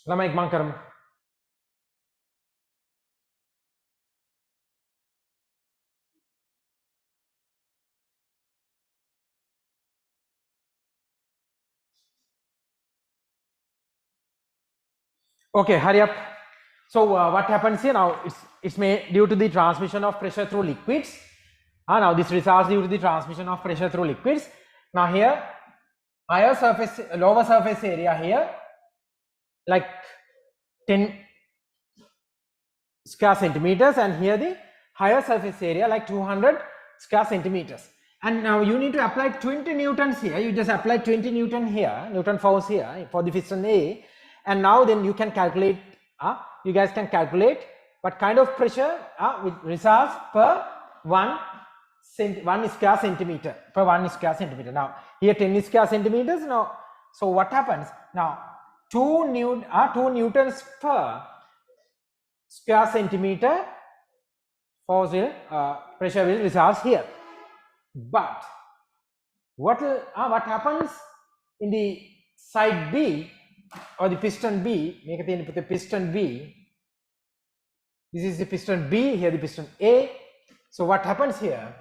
ළමයි මං කරමු. Okay, hurry up. So what happens here now? It's made due to the transmission of pressure through liquids. Now this results due to the transmission of pressure through liquids. Now here, higher surface, lower surface area here, like 10 square centimeters, and here the higher surface area like 200 square centimeters. And now you need to apply 20 newtons here. You just apply 20 Newton here, Newton force here for the piston A, and now then you can calculate. You guys can calculate what kind of pressure which results per 1 square centimeter, per 1 square centimeter. Now here 10 square centimeters. Now so what happens now? 2 newtons per square centimeter force will pressure will result here. But what happens in the side B or the piston B? Make it the piston B. This is the piston B, here the piston A. So what happens here?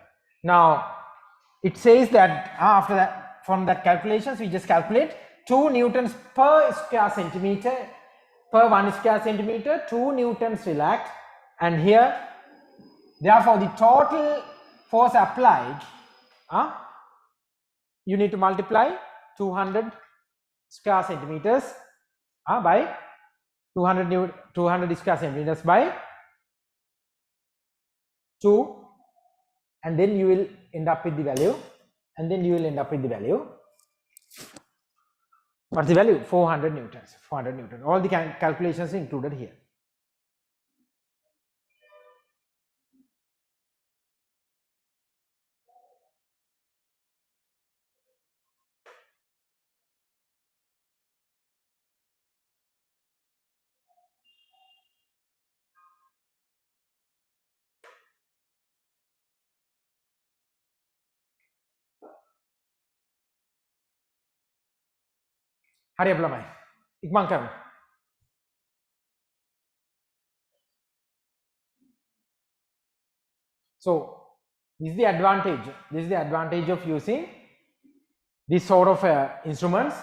Now it says that after that, from that calculations, we just calculate 2 newtons per square centimeter, per 1 square centimeter, 2 newtons will act, and here therefore the total force applied, you need to multiply 200 square centimeters by 200 square centimeters by 2, and then you will end up with the value, what's the value? 400 newtons. All the calculations are included here. Hurry up lamai. Ikman karu. So this is the advantage of using this sort of instruments.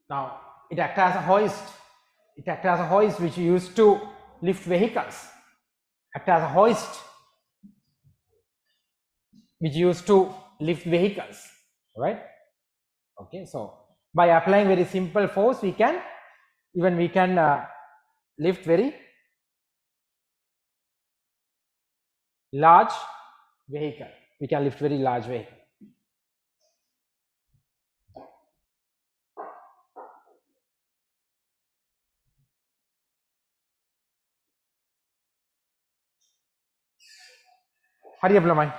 Now it acts as a hoist. Which you use to lift vehicles. Right? Okay, so by applying very simple force, we can lift very large vehicle. Hurry up, Lamai.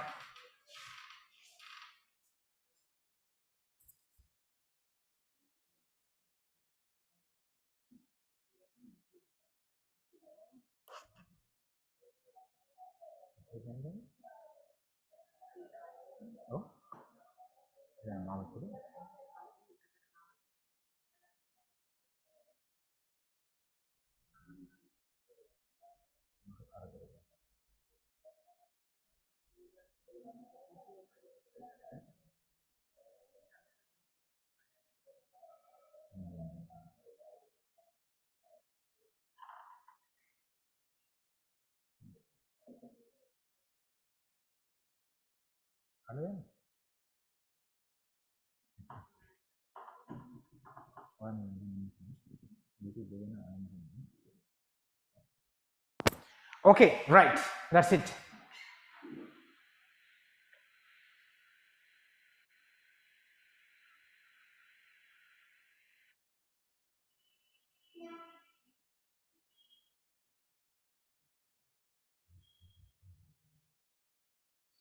Okay, right. That's it.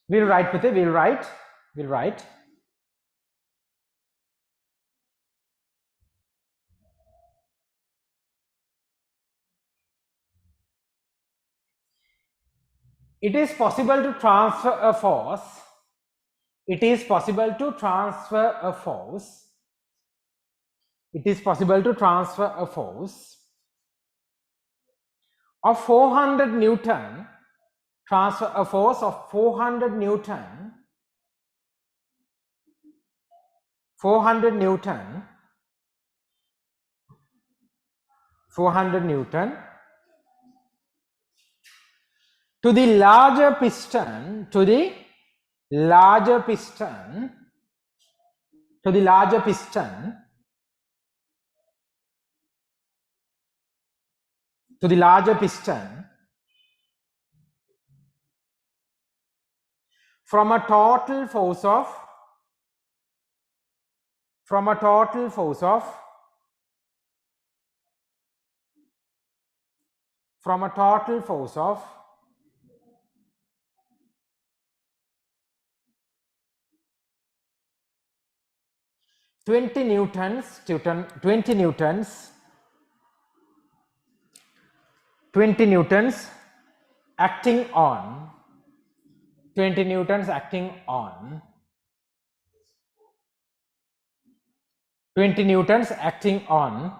We'll write. It is possible to transfer a force. it is possible to transfer a force of 400 Newton, transfer a force of 400 Newton, 400 Newton, 400 Newton to the larger piston, to the larger piston, to the larger piston, to the larger piston from a total force of, from a total force of, from a total force of 20 newtons, 20 newtons, 20 newtons acting on, 20 newtons acting on, 20 newtons acting on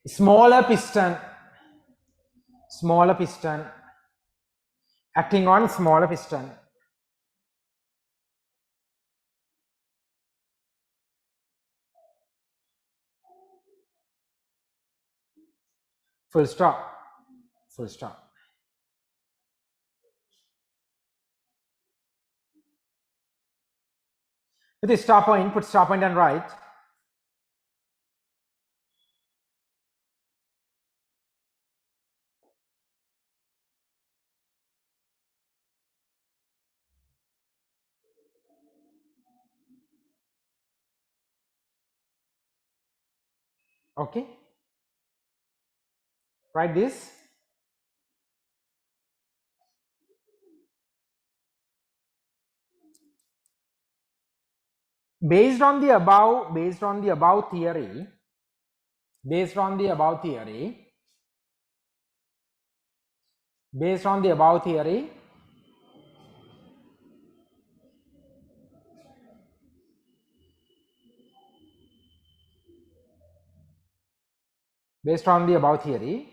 smaller piston, smaller piston, acting on smaller piston. Full stop, full stop. With the stop point, put stop point and write. Okay, write this. Based on the above, based on the above theory, based on the above theory, based on the above theory, based on the above theory,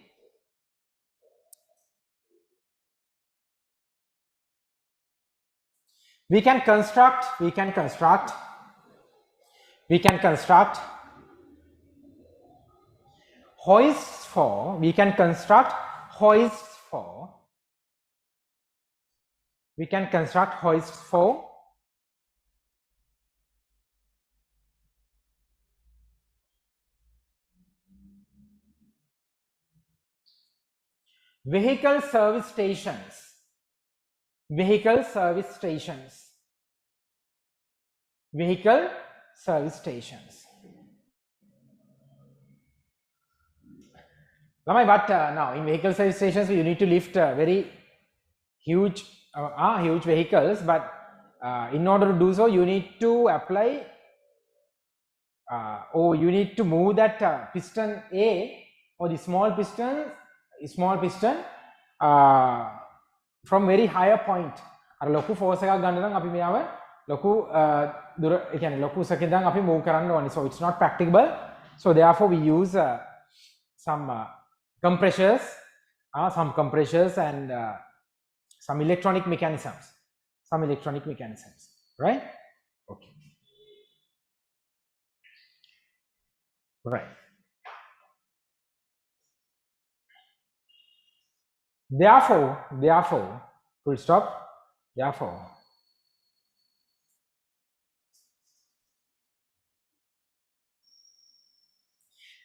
we can construct hoists for, we can construct hoists for, we can construct hoists for vehicle service stations, vehicle service stations, vehicle service stations. But now in vehicle service stations you need to lift very huge huge vehicles, but in order to do so you need to apply or you need to move that piston A or the small piston from very higher point. අර ලොකු force එකක් ගන්න නම් අපි මෙයාව ලොකු දුර ඒ කියන්නේ ලොකු සැකෙන් අපි move කරන්න ඕනේ. So it's not practicable. So therefore we use some compressors and some electronic mechanisms, right? Okay, right. Therefore, full stop. Therefore,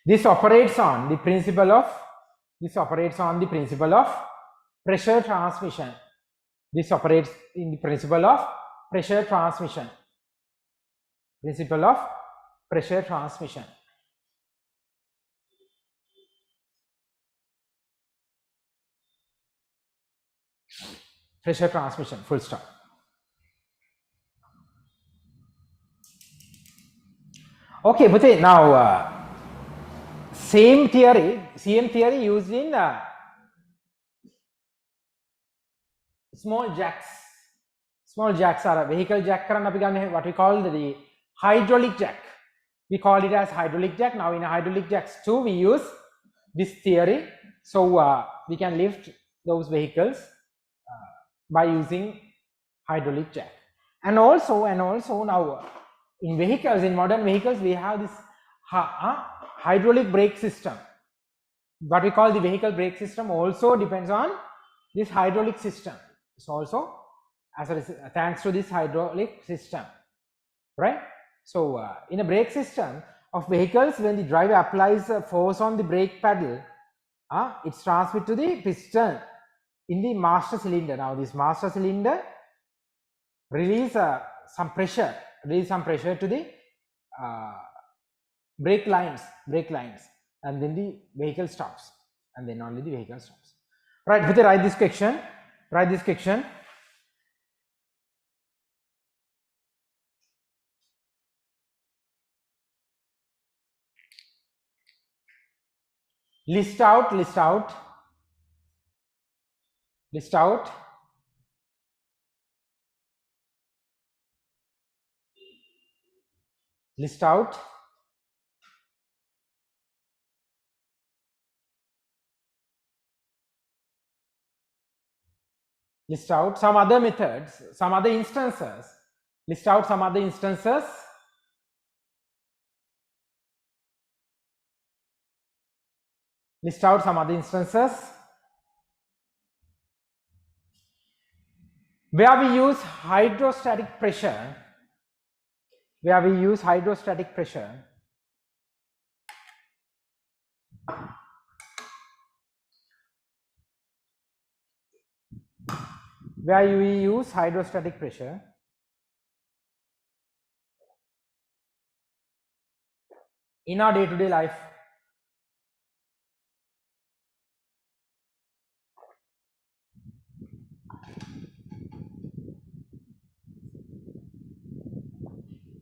this operates on the principle of pressure transmission. This operates in the principle of pressure transmission. Principle of pressure transmission. Pressure transmission, full stop. Okay, but now same theory used in small jacks, small jacks are vehicle jack what we call the hydraulic jack. We call it as hydraulic jack. Now in hydraulic jacks too we use this theory, so we can lift those vehicles by using hydraulic jack. And also now in vehicles, in modern vehicles, we have this hydraulic brake system. What we call the vehicle brake system also depends on this hydraulic system. It's also thanks to this hydraulic system, right? So in a brake system of vehicles, when the driver applies a force on the brake pedal, it's transmitted to the piston in the master cylinder. Now this master cylinder release some pressure to the brake lines, and then the vehicle stops, and then only the vehicle stops. Right, Bhuti, write this question. List out some other methods, some other instances. List out some other instances. Where we use hydrostatic pressure. Where we use hydrostatic pressure. In our day-to-day life.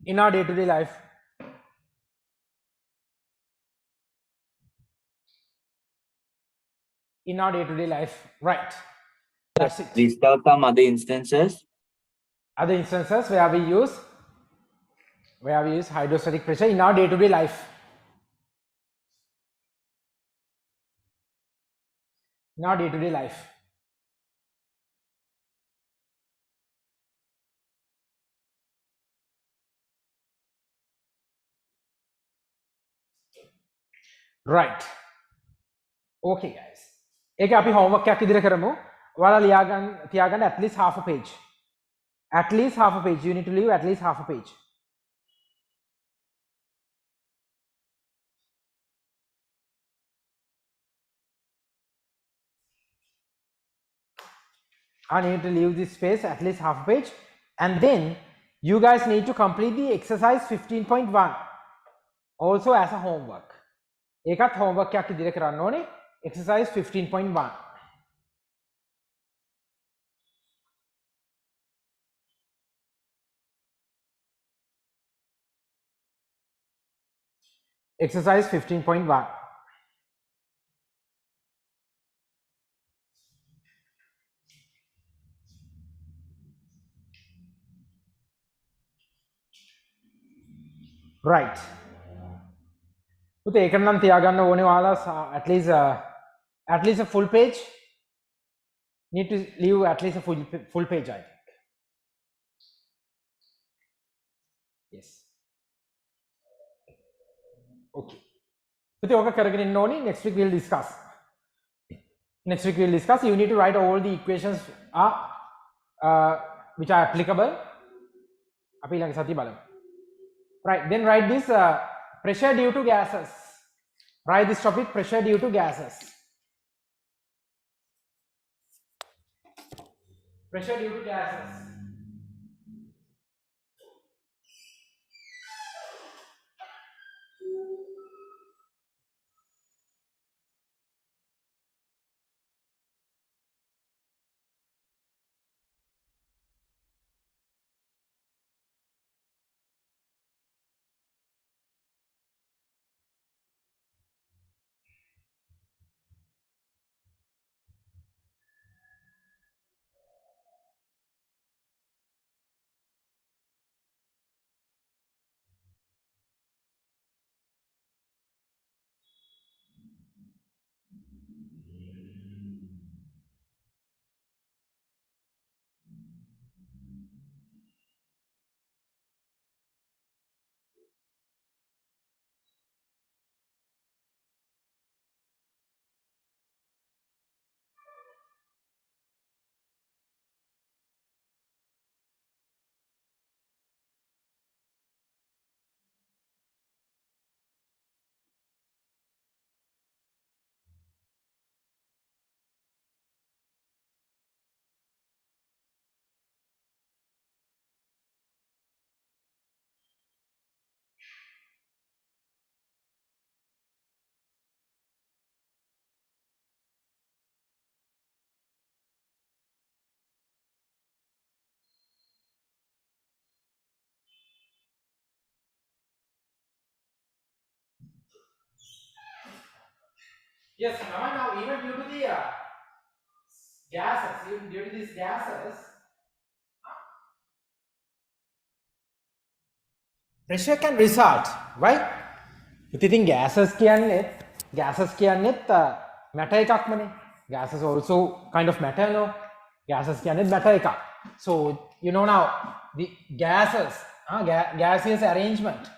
In our day-to-day life. In our day-to-day life, right? That's it. List out some other instances. Other instances where we use hydrostatic pressure in our day-to-day life. In our day-to-day life. Right. Okay, guys. ඒක අපි homework එකක් ඉදිරියට කරමු. ඔයාලා තියාගන්න at least half a page. At least half a page. You need to leave at least half a page. I need to leave this space at least half a page, and then you guys need to complete the exercise 15.1 also as a homework. ඒකත් homework එකක් ඉදිරියට කරන්න ඕනේ. Exercise 15.1. Exercise 15.1. Right. පුතේ ඒක නම් තියාගන්න ඕනේ ඔයාලා at least a full page. Need to leave at least a full page, I think. Yes. Okay. පුතේ ඕක කරගෙන ඉන්න ඕනේ. Next week we'll discuss. You need to write all the equations which are applicable. අපි ඊළඟ සතිය බලමු. Right, then write this pressure due to gases. Write this topic, pressure due to gases. Pressure due to gases. Yes, now even due to the gases, even due to these gases, pressure can result, right? ඉතින් gases කියන්නේත් matter එකක්මනේ. Gases also kind of matter, no? Gases කියන්නේත් matter එකක්. So you know now the gases, gaseous arrangement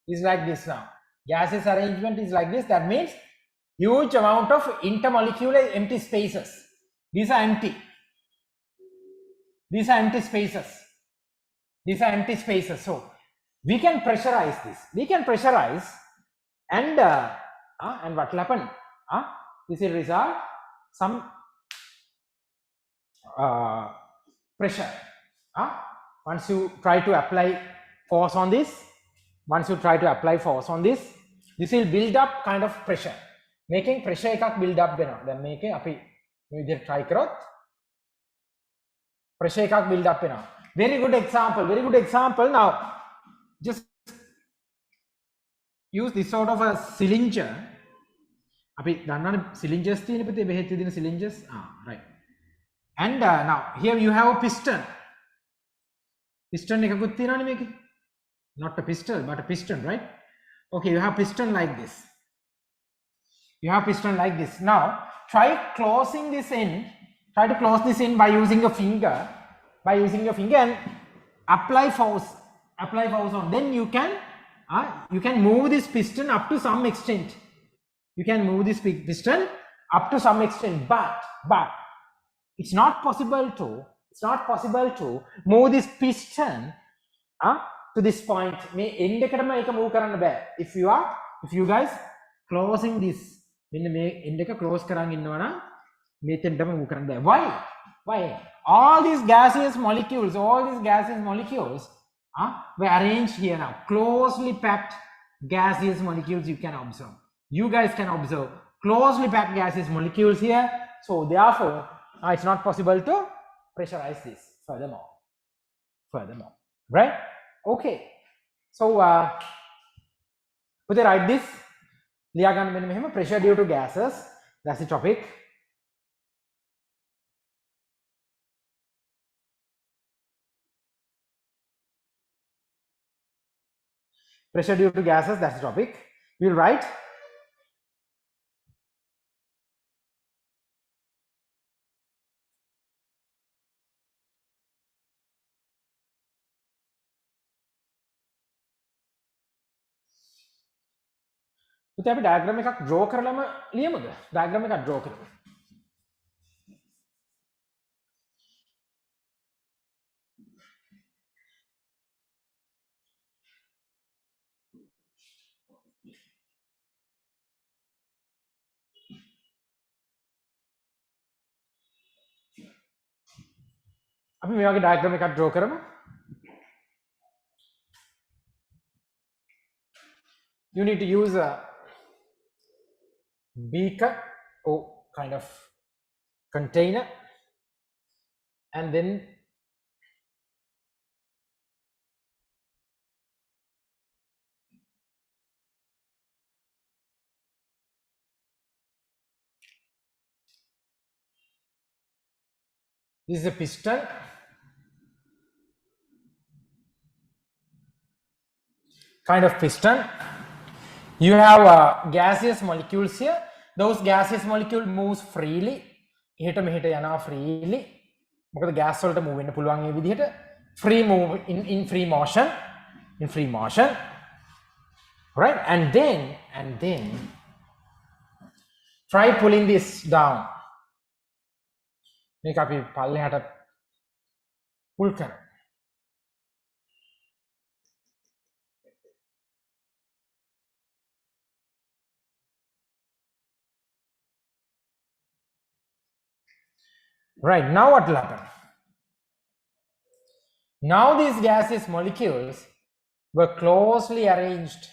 is like this now. Gaseous arrangement is like this. That means huge amount of intermolecular empty spaces. These are empty. These are empty spaces. These are empty spaces. So we can pressurize this. We can pressurize, and what will happen? This will result some pressure. Once you try to apply force on this, this will build up kind of pressure. Making pressure එකක් build up වෙනවා. දැන් මේකේ අපි මේ විදිහට try කරොත් pressure එකක් build up වෙනවා. Very good example. Now just use this sort of a cylinder. අපි දන්නවනේ cylinders තියෙන පිටේ බෙහෙත් විදින cylinders. Right. And now here you have a piston. Piston එකකුත් තියෙනවනේ මේකේ. Not a pistol but a piston, right? Okay, you have piston like this. Now try closing this end. Try to close this in by using your finger. And apply force on. Then you can move this piston up to some extent. But it's not possible to move this piston to this point. මේ end එකටම ඒක move කරන්න බෑ. If you guys closing this, මෙන්න මේ end එක close කරන් ඉන්නවා නම් මෙතෙන්ටම move කරන්න බෑ. Why? All these gaseous molecules were arranged here now. Closely packed gaseous molecules you can observe. You guys can observe closely packed gaseous molecules here. So therefore, it's not possible to pressurize this furthermore. Right? Okay. So put it write this. ලියා ගන්න මෙන්න මෙහෙම pressure due to gases. That's the topic. Pressure due to gases, that's the topic. We'll write පුතේ අපි diagram එකක් draw කරලම ලියමුද? Diagram එකක් draw කරමු. අපි මේ වගේ diagram එකක් draw කරමු. You need to use a beaker or kind of container, and then this is a piston. Kind of piston. You have gaseous molecules here. Those gaseous molecule moves freely. එහෙට මෙහෙට යනවා freely. මොකද gas වලට move වෙන්න පුළුවන් මේ විදිහට. Free move in free motion. Right? And then try pulling this down. මේක අපි පල්ලෙහාට pull කරමු. Right, now what will happen? Now these gaseous molecules were closely arranged,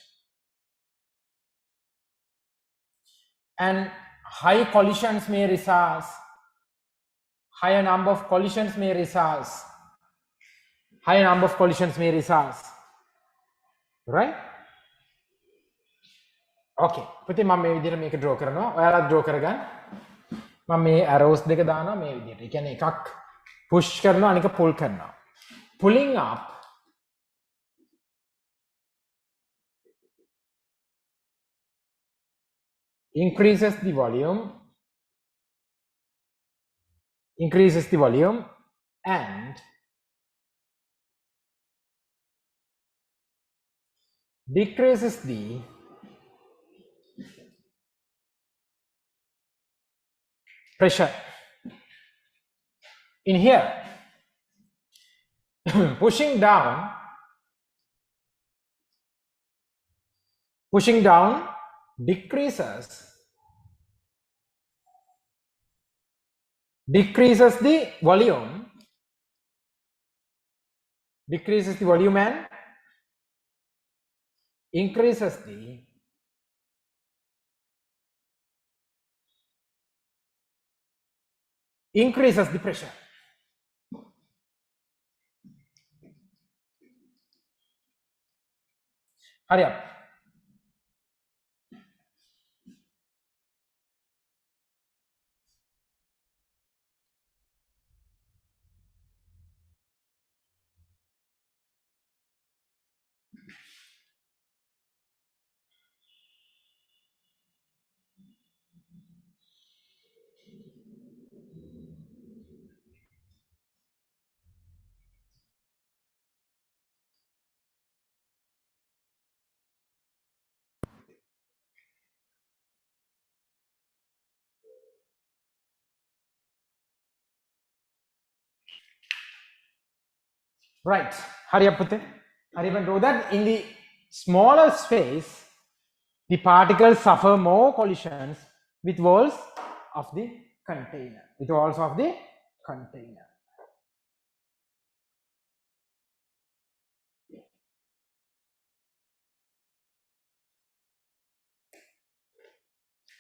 and high collisions may result. Higher number of collisions may result. Right? ඕකේ. පුතේ මම මේ විදිහට මේක draw කරනවා. ඔයාලා draw කරගන්න. මම මේ arrows දෙක දානවා මේ විදිහට. ඒ කියන්නේ එකක් push කරනවා අනික pull කරනවා. Pulling up increases the volume and decreases the pressure. In here, pushing down decreases the volume and increases the pressure. Hurry up. Right. Hurry up, Pute. Hurry up and draw that. In the smaller space, the particles suffer more collisions with walls of the container.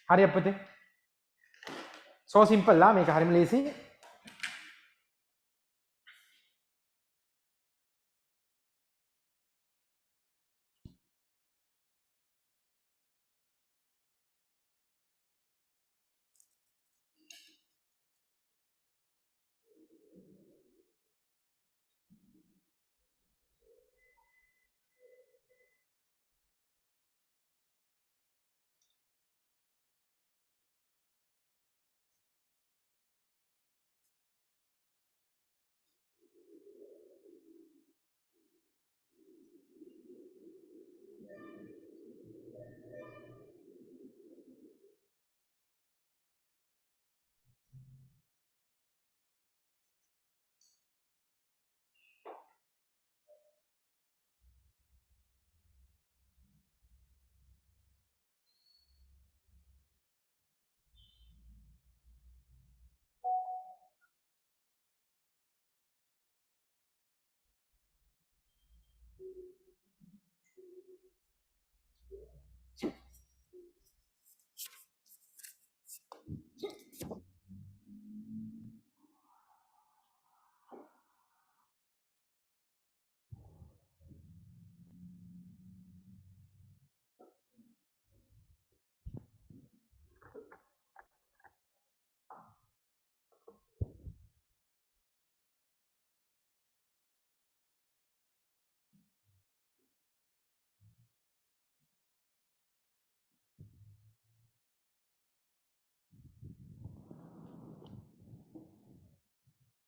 Hurry up, Pute. So simple, la. Make a hurry lazy.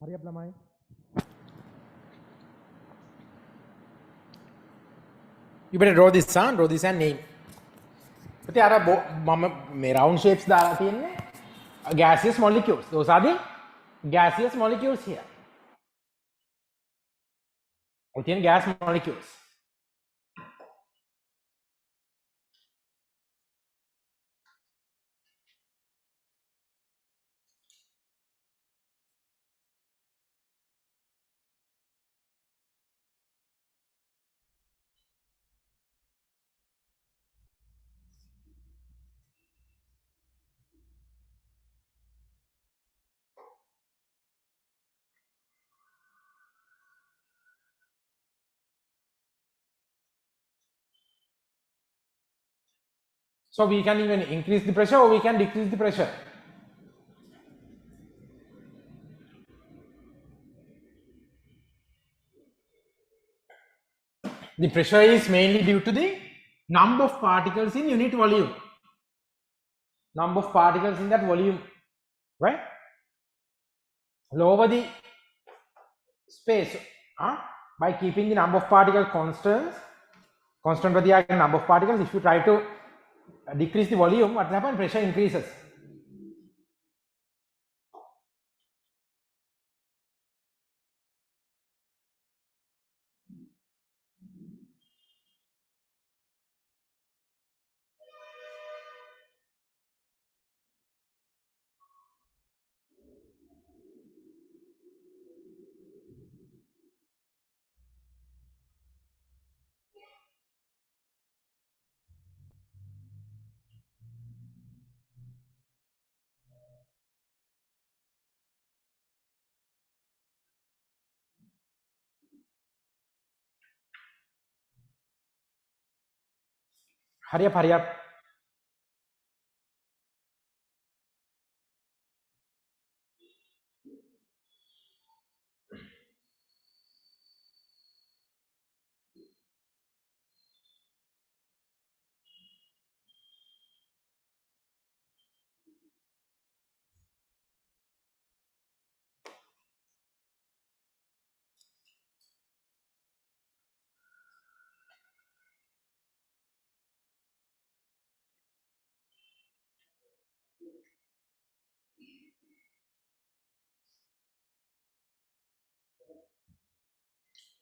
Hurry up, Lamai. You better draw this and name. But there are round shapes gaseous molecules. Those are the gaseous molecules here. Gas molecules. So we can even increase the pressure or we can decrease the pressure. The pressure is mainly due to the number of particles in unit volume. Number of particles in that volume, right? Lower the space by keeping the number of particles constant with the number of particles. If you try to decrease the volume, what happens? Pressure increases. Hurry up, hurry up.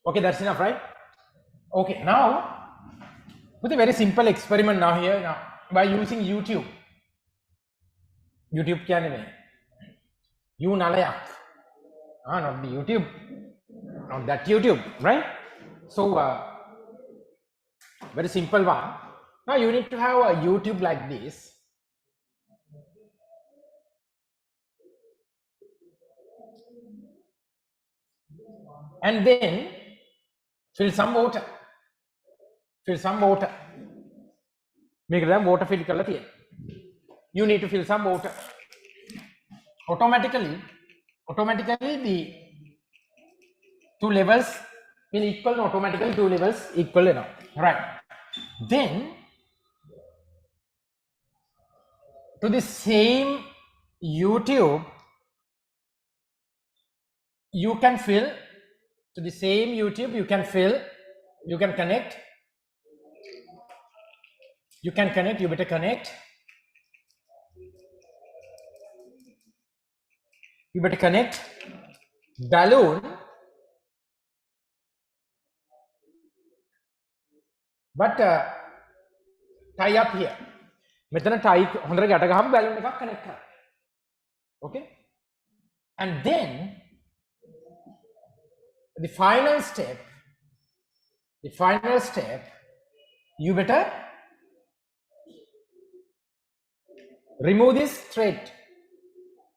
Okay, that's enough, right? Okay, now with a very simple experiment now here now by using YouTube. YouTube කියන්නේ you nalayak. Not the YouTube, not that YouTube, right? So very simple one. Now you need to have a YouTube like this. And then fill some water. Fill some water. Make them water fill කරලා තියෙනවා. You need to fill some water. Automatically the two levels will equal. Automatically two levels equal now, right? Then to the same YouTube you can fill. To the same YouTube you can fill. You can connect. You better connect. You better connect balloon, but tie up here. මෙතන tie හොඳට ගැට ගහම balloon එකක් connect කරන්න. Okay? And then the final step, you better remove this thread.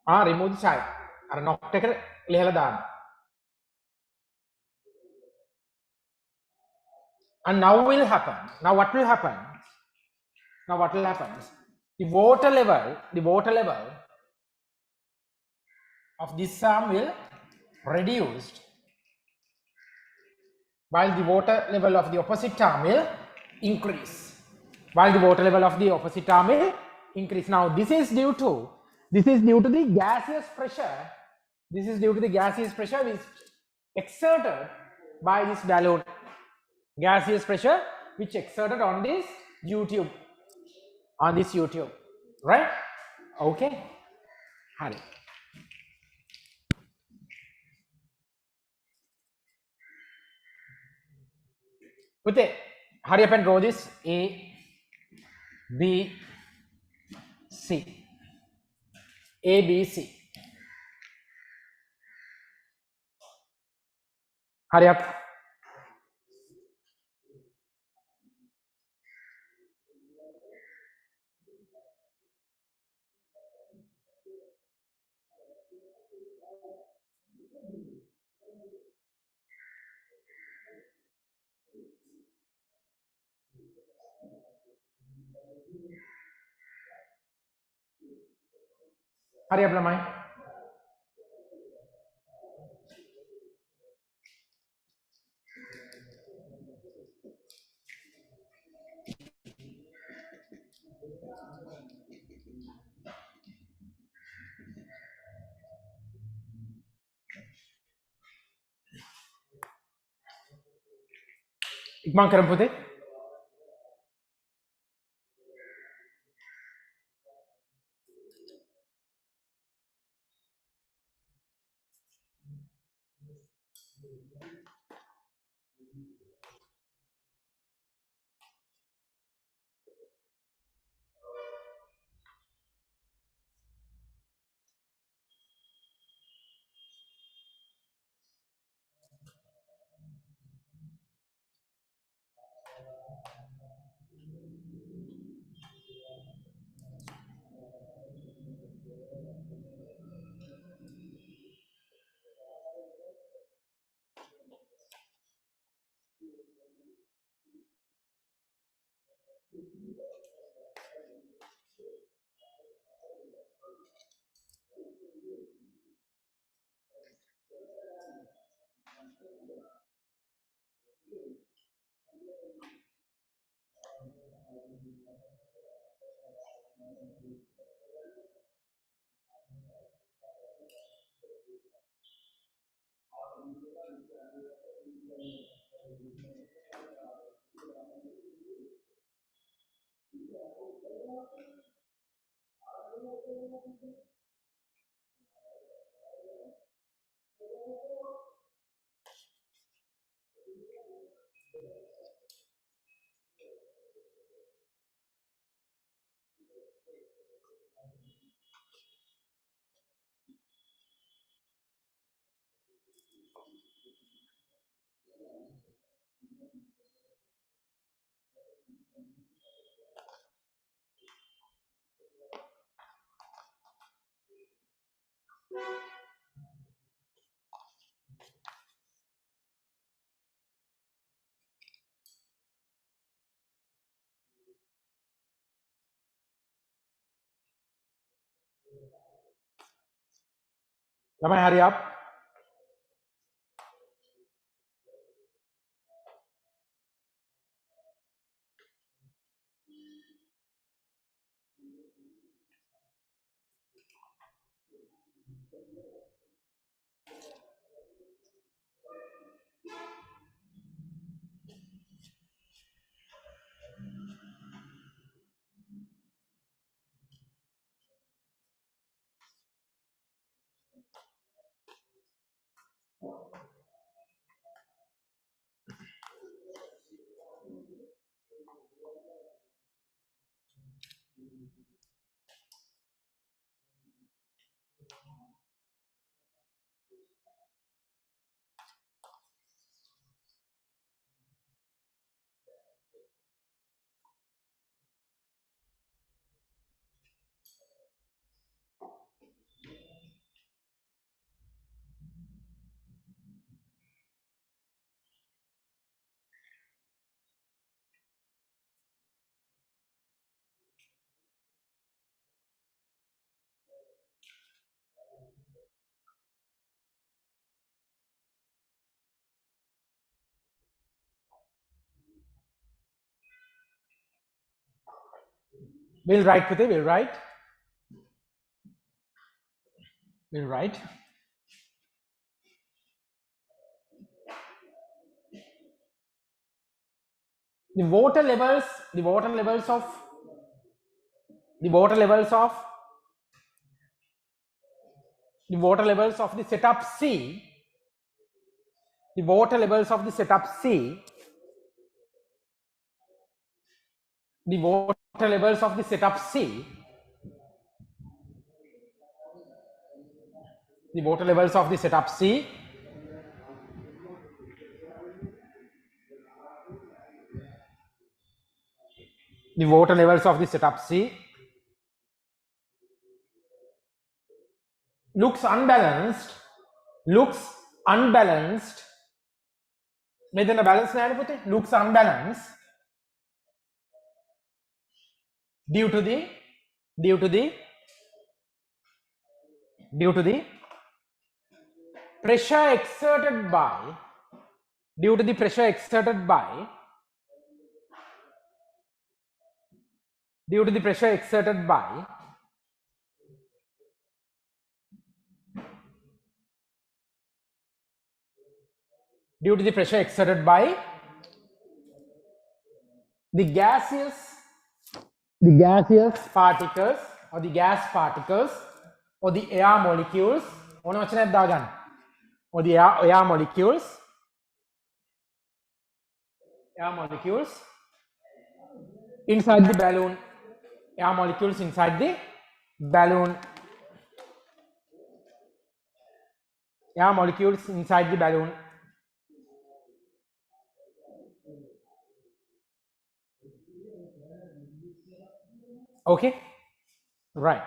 Remove the tie. Knock එක ලිහලා දාන්න. And now what will happen? The water level of this arm will reduce, while the water level of the opposite arm will increase. Now this is due to the gaseous pressure. This is due to the gaseous pressure which exerted by this balloon. Gaseous pressure which exerted on this YouTube. Right? Okay. Hurry. Put it. Hurry up and draw this. A, B, C. A, B, C. Hurry up. හරියට ළමයි. ඉක්මන් කරමු පුතේ. ළමයි hurry up. We'll write පුතේ, we'll write. We'll write. The water levels of the setup C, the water levels of the setup C, the water levels of the setup C, the water levels of the setup C, the water levels of the setup C looks unbalanced, මෙතන balance නෑනේ පුතේ, looks unbalanced due to the due to the pressure exerted by due to the pressure exerted by due to the pressure exerted by due to the pressure exerted by the gaseous particles or the gas particles or the air molecules or the air molecules inside the balloon, air molecules inside the balloon, air molecules inside the balloon. Okay, right,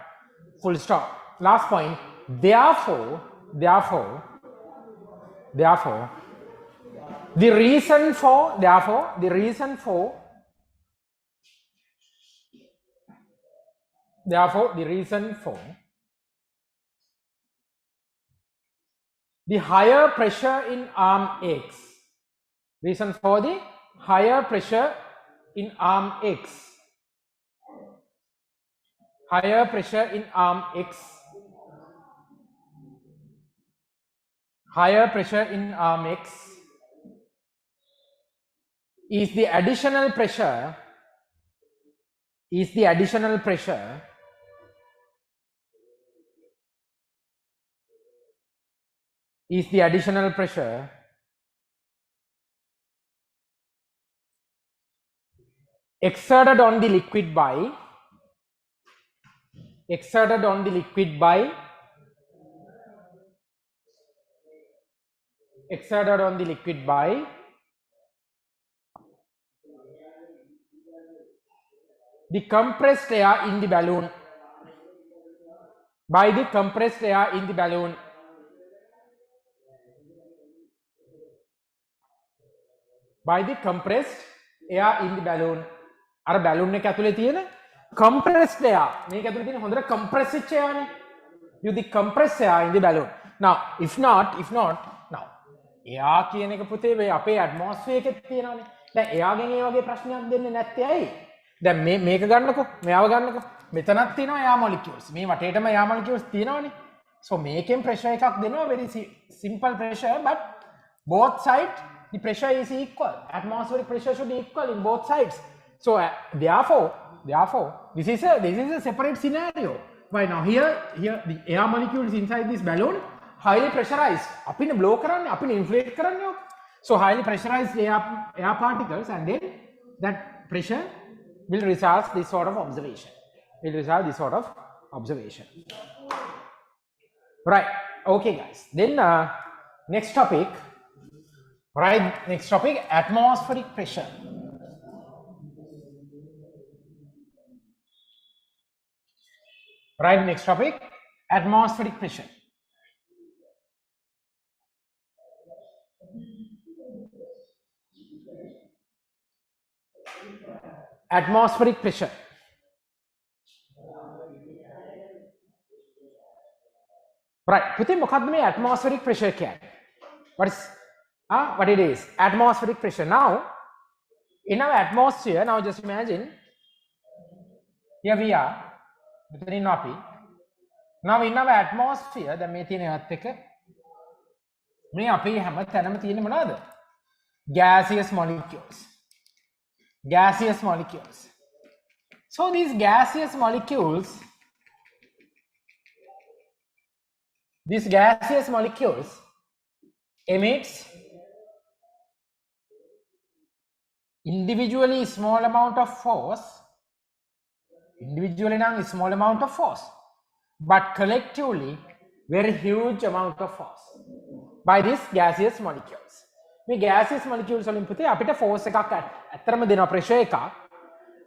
full stop. Last point. Therefore, the reason for the higher pressure in arm X, reason for the higher pressure in arm X, higher pressure in arm X, higher pressure in arm X is the additional pressure exerted on the liquid by the compressed air in the balloon, by the compressed air in the balloon, අර balloon එක ඇතුලේ තියෙන compressed air, මේක ඇතුලේ තියෙන හොඳට compress වෙච්ච air නේ. You the compressed air in the balloon. Now if not now air කියන එක පුතේ මේ අපේ atmosphere එකේ තියෙනවානේ. දැන් air ගෙන් ඒ වගේ ප්‍රශ්නයක් දෙන්නේ නැත්තේ ඇයි? දැන් මේක ගන්නකො, මෙයාව ගන්නකො. මෙතනක් තියෙනවා air molecules. මේ වටේටම air molecules තියෙනවානේ. So මේකෙන් pressure එකක් දෙනවා, very simple pressure, but both sides the pressure is equal. Atmospheric pressure should be equal in both sides. So therefore this is a separate scenario. Why now here the air molecules inside this balloon highly pressurized. අපිනේ blow කරන්නේ, අපිනේ inflate කරන්නේ. So highly pressurized air particles, and then that pressure will result this sort of observation. Right. Okay, guys. Then next topic. Right. Next topic: atmospheric pressure. Right. Next topic: atmospheric pressure. Atmospheric pressure. Right. පුතේ මොකක්ද මේ atmospheric pressure කියන්නේ? What it is? Atmospheric pressure. Now in our atmosphere, now just imagine here we are. මෙතන ඉන්නවා අපි. Now in our atmosphere, දැන් මේ තියෙන earth එක මේ අපේ හැම තැනම තියෙන මොනවාද? Gaseous molecules. So these gaseous molecules emits individually small amount of force, but collectively very huge amount of force by these gaseous molecules. මේ gaseous molecules වලින් පුතේ අපිට force එකක් ඇත්තටම දෙනවා, pressure එකක්,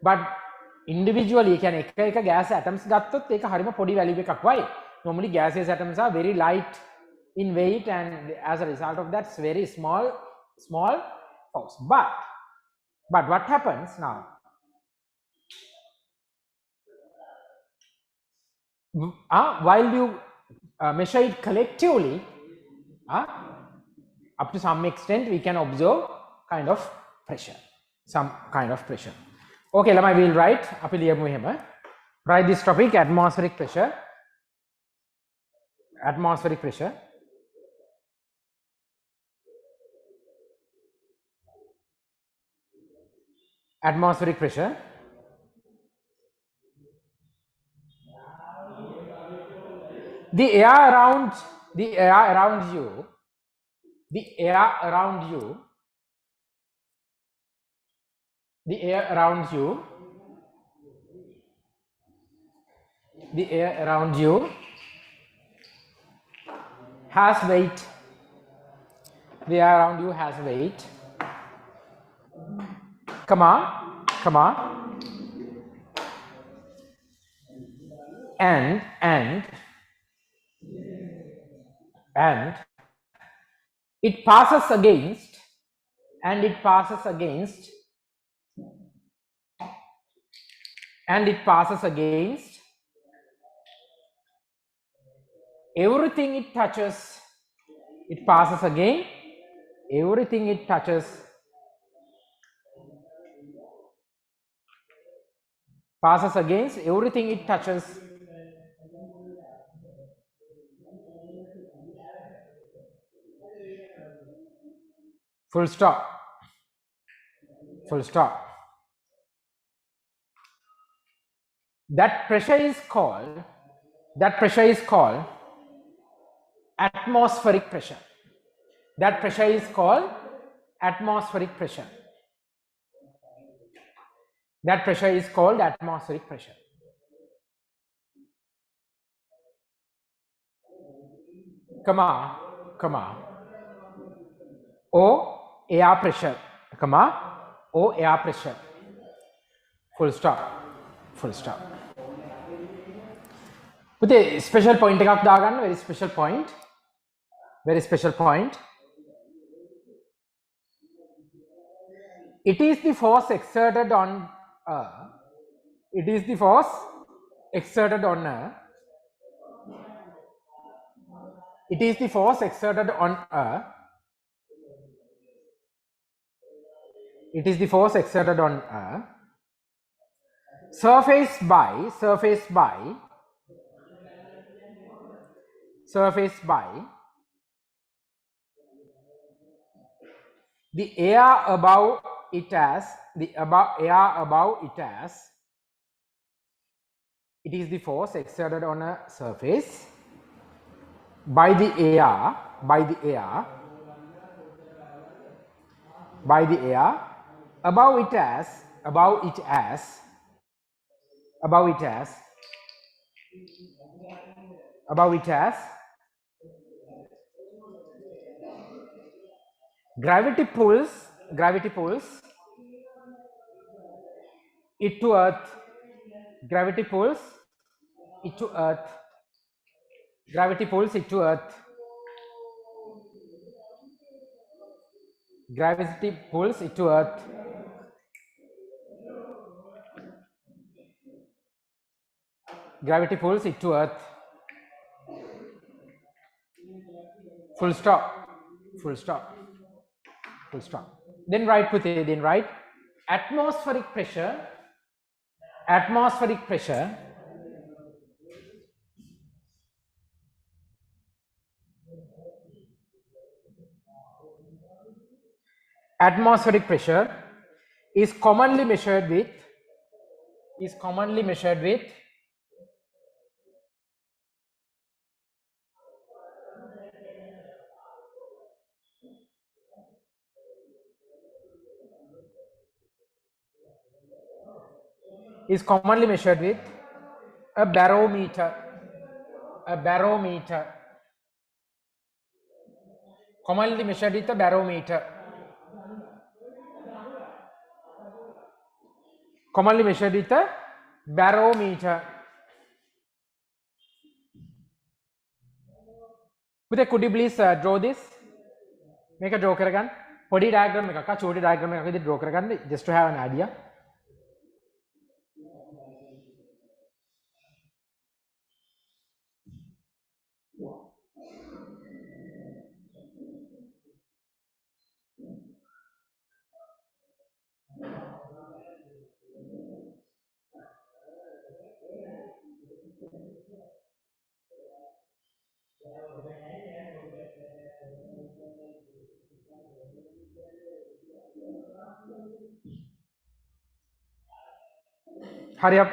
but individually කියන්නේ එක gas atoms ගත්තොත් ඒක හරිම පොඩි value එකක් වයි. Normally gaseous atoms are very light in weight, and as a result of that it's very small force. But what happens now? While you measure it collectively, up to some extent we can observe kind of pressure, some kind of pressure. Okay, lamai will write අපි ලියමු එහෙම. Write this topic, atmospheric pressure. Atmospheric pressure. Atmospheric pressure. The air around you, the air around you, the air around you, the air around you has weight. The air around you has weight, comma, and it passes against, and it passes against everything it touches. It passes again everything it touches, passes against everything it touches. Full stop. Full stop. That pressure is called atmospheric pressure. That pressure is called atmospheric pressure. That pressure is called atmospheric pressure. Comma, or air pressure, comma, or air pressure. Full stop. Full stop. With a special point එකක් දාගන්න, very special point. Very special point. It is the force exerted on it is the force exerted on it is the force exerted on it is the force exerted on surface by the air above it as it is the force exerted on a surface by the air above it as gravity pulls it to earth. Gravity pulls it to earth. Gravity pulls it to earth. Gravity pulls it to earth. Gravity pulls it to earth. Full stop. Full stop. Full stop. Then write Puthe, then write atmospheric pressure is commonly measured with a barometer. Commonly measured with a barometer. Commonly measured with a barometer. Could you please draw this? Make a draw කරගන්න. පොඩි diagram එකක්, චූටි diagram එකක් විදිහට draw කරගන්න, just to have an idea. Hurry up.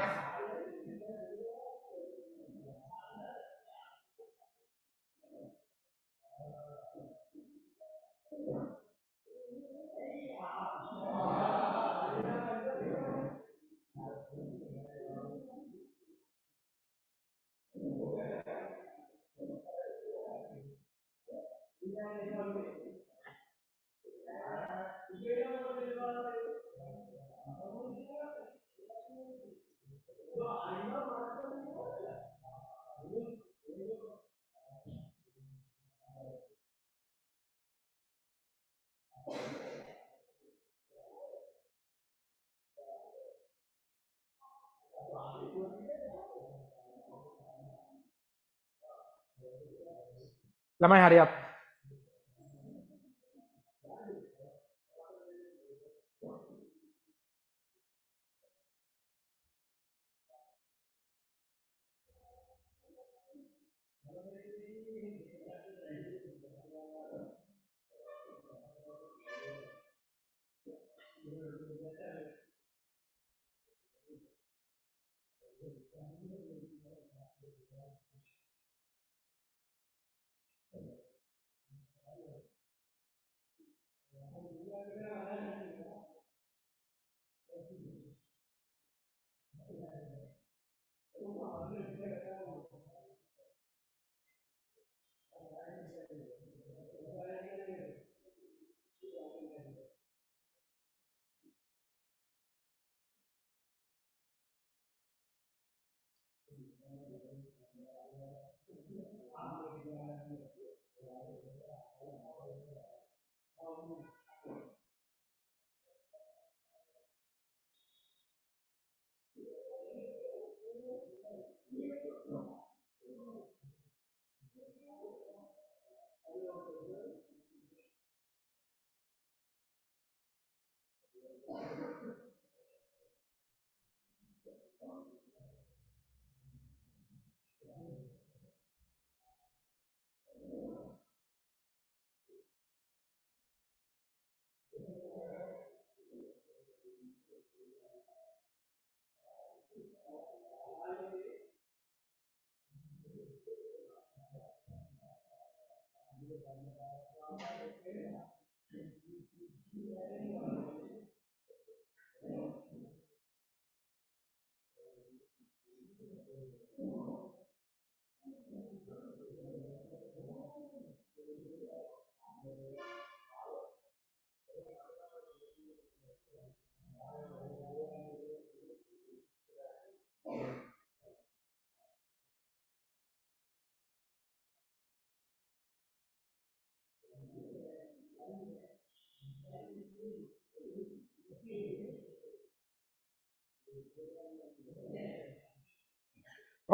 Lamai, hurry up.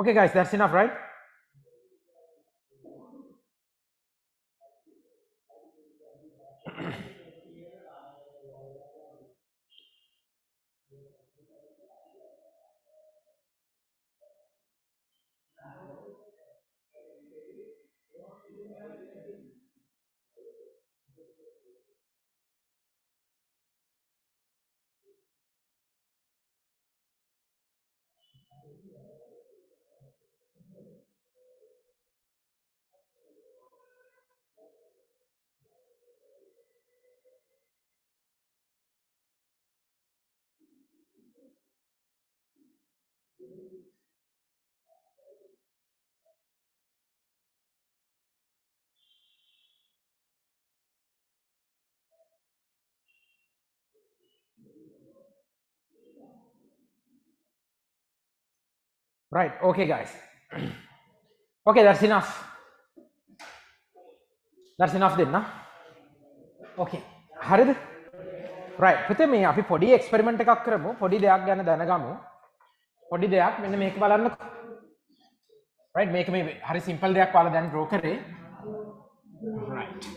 Okay, guys, that's enough, right? Right. Okay, guys. Okay, that's enough. That's enough then, nah? Okay. හරිද? Right. පුතේ මේ අපි පොඩි එක්ස්පෙරිමන්ට් එකක් කරමු. පොඩි දෙයක් ගැන දැනගමු. පොඩි දෙයක් මෙන්න මේක බලන්නකෝ. Right, මේක මේ හරි සිම්පල් දෙයක් ඔයාලා දැන් draw කරේ. Right.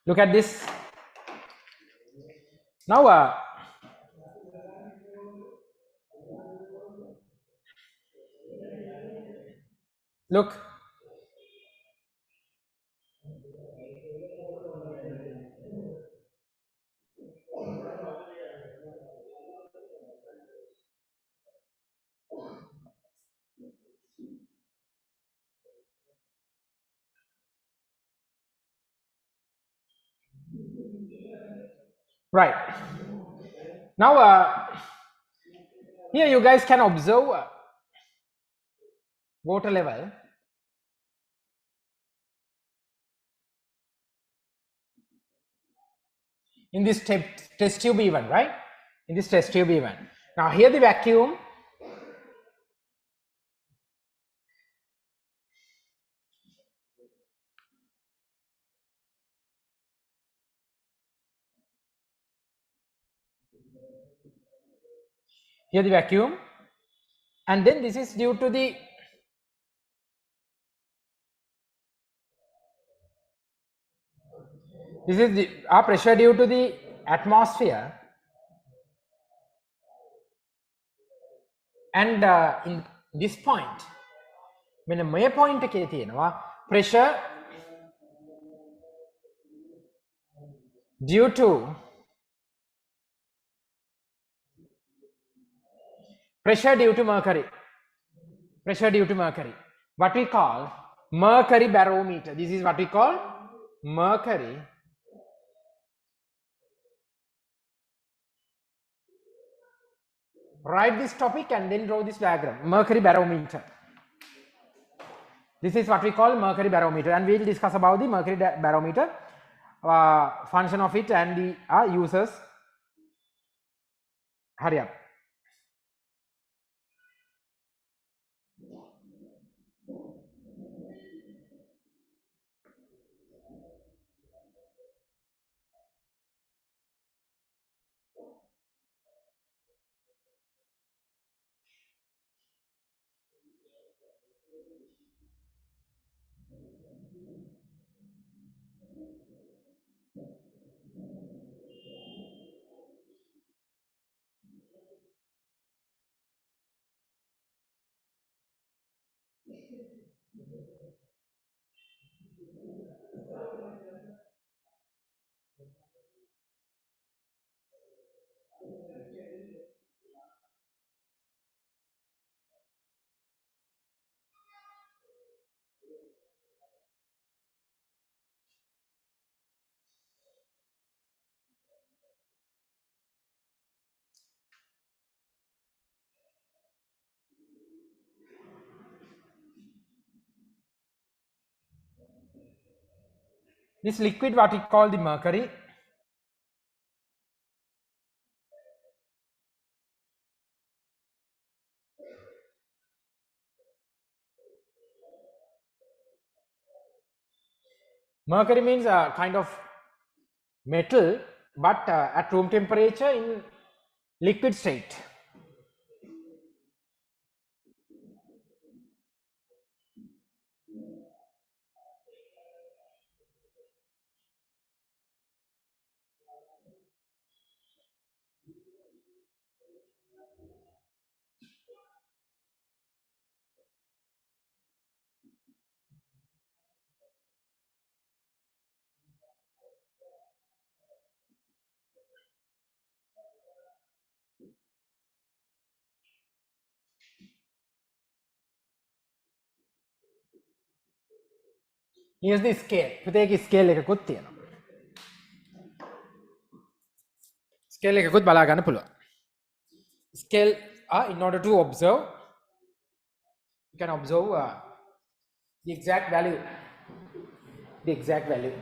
Look at this. Now, Look. Right. Now, here you guys can observe water level. In this test tube even, right? In this test tube even. Now here the vacuum. Here the vacuum. And then this is due to the our pressure due to the atmosphere. And in this point, මෙන්න මේ point එකේ තියෙනවා pressure due to mercury. Pressure due to mercury. What we call mercury barometer. This is what we call mercury write this topic and then draw this diagram. Mercury barometer. This is what we call mercury barometer, and we will discuss about the mercury barometer, function of it and the uses. Hurry up. This liquid, what we call the mercury, mercury means a kind of metal, but at room temperature in liquid state. Here's the scale. පුතේගේ scale එකකුත් තියෙනවා. Scale එකකුත් බලා ගන්න පුළුවන්. Scale in order to observe, you can observe the exact value. The exact value.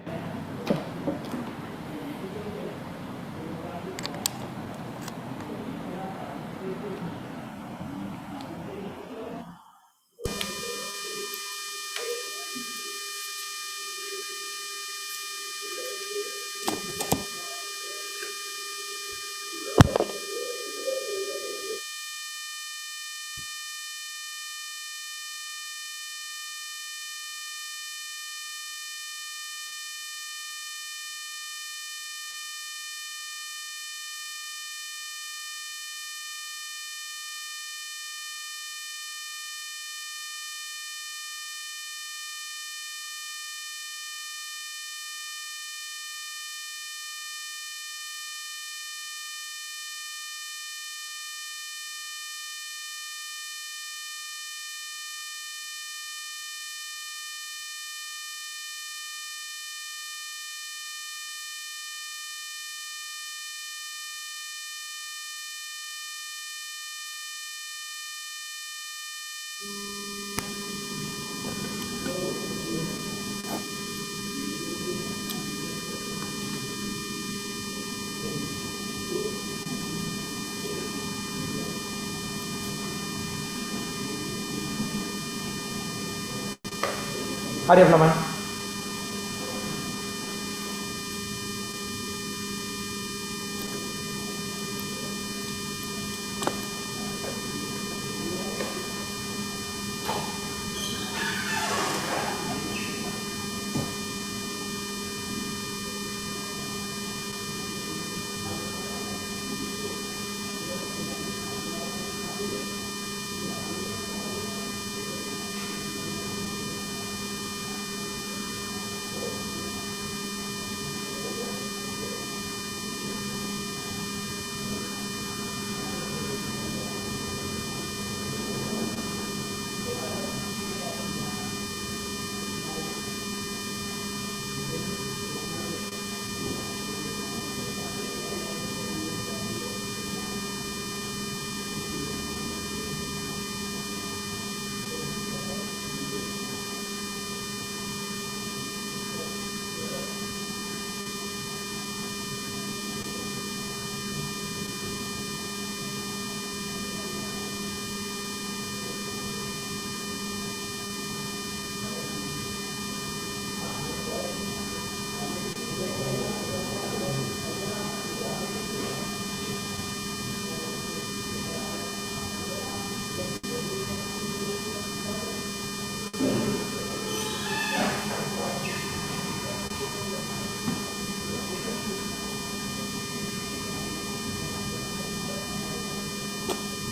Hurry up, Laman.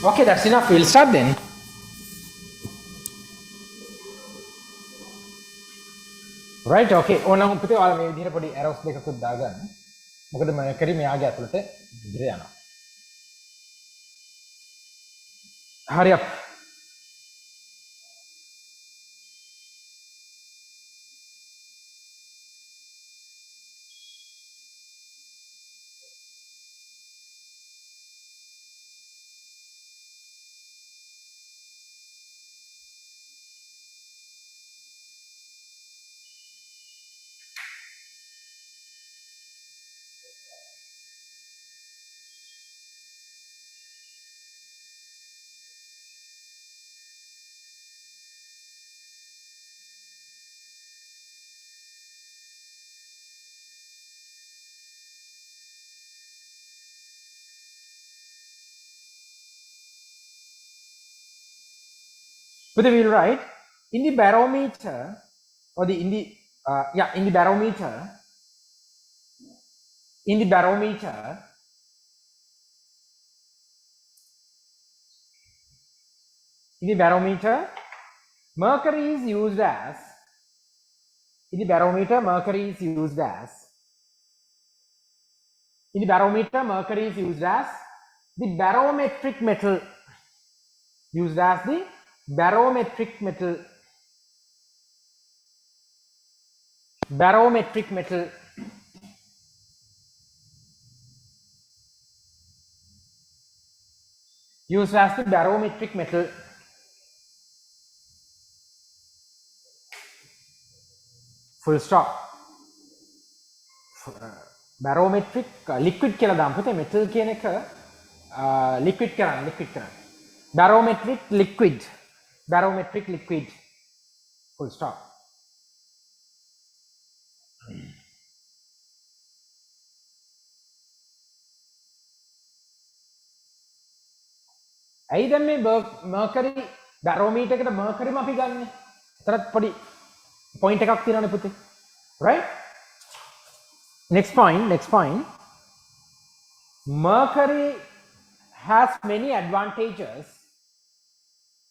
Okay, that's enough. We'll start then. Right, okay. ඕනනම් පුතේ ඔයාලා මේ විදිහට පොඩි arrows දෙකකුත් දාගන්න. මොකද මර්කරි මෙයාගේ ඇතුළට ඉදිරියට යනවා. Hurry up. But we will write in the barometer or the in the in the barometer mercury is used as the barometric metal, used as the barometric metal, used as the barometric metal. Full stop. Barometric liquid කියලා දාමු පුතේ, metal කියන එක liquid කරන්න. Barometric liquid. Full stop. ඇයි දැන් මේ mercury barometer එකට mercury අපි ගන්නෙ? එතරම් පොඩි point එකක් තියෙනවනේ පුතේ. Right? Next point. Mercury has many advantages.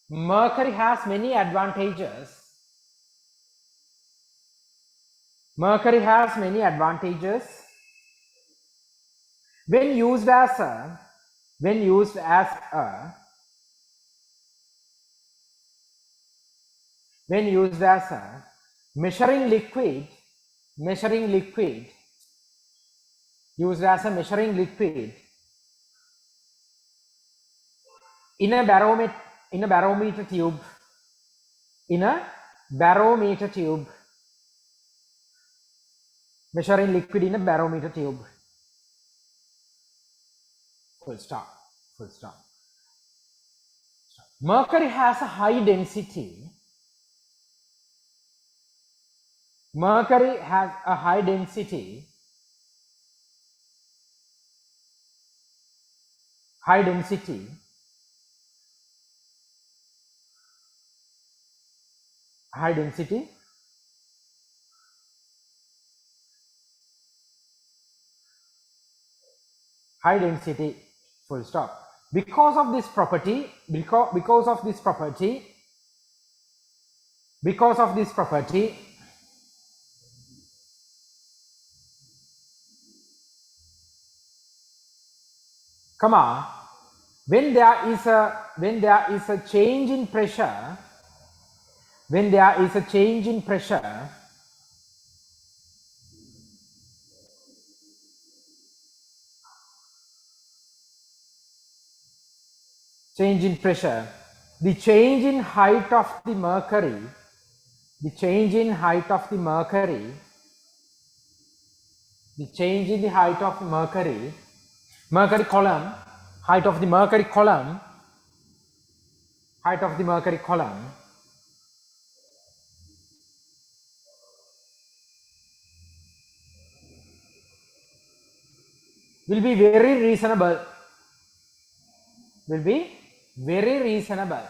When used as a measuring liquid, in a barometer tube, in a barometer tube. Measuring liquid in a barometer tube. Full stop. Full stop. Mercury has a high density. Mercury has a high density. High density. High density. High density. Full stop. Because of this property, because of this property, comma, when there is a change in pressure, when there is a change in pressure, change in pressure, the change in height of the mercury, the change in height of the mercury, the change in the height of mercury, mercury column, height of the mercury column, height of the mercury column, will be very reasonable, will be very reasonable,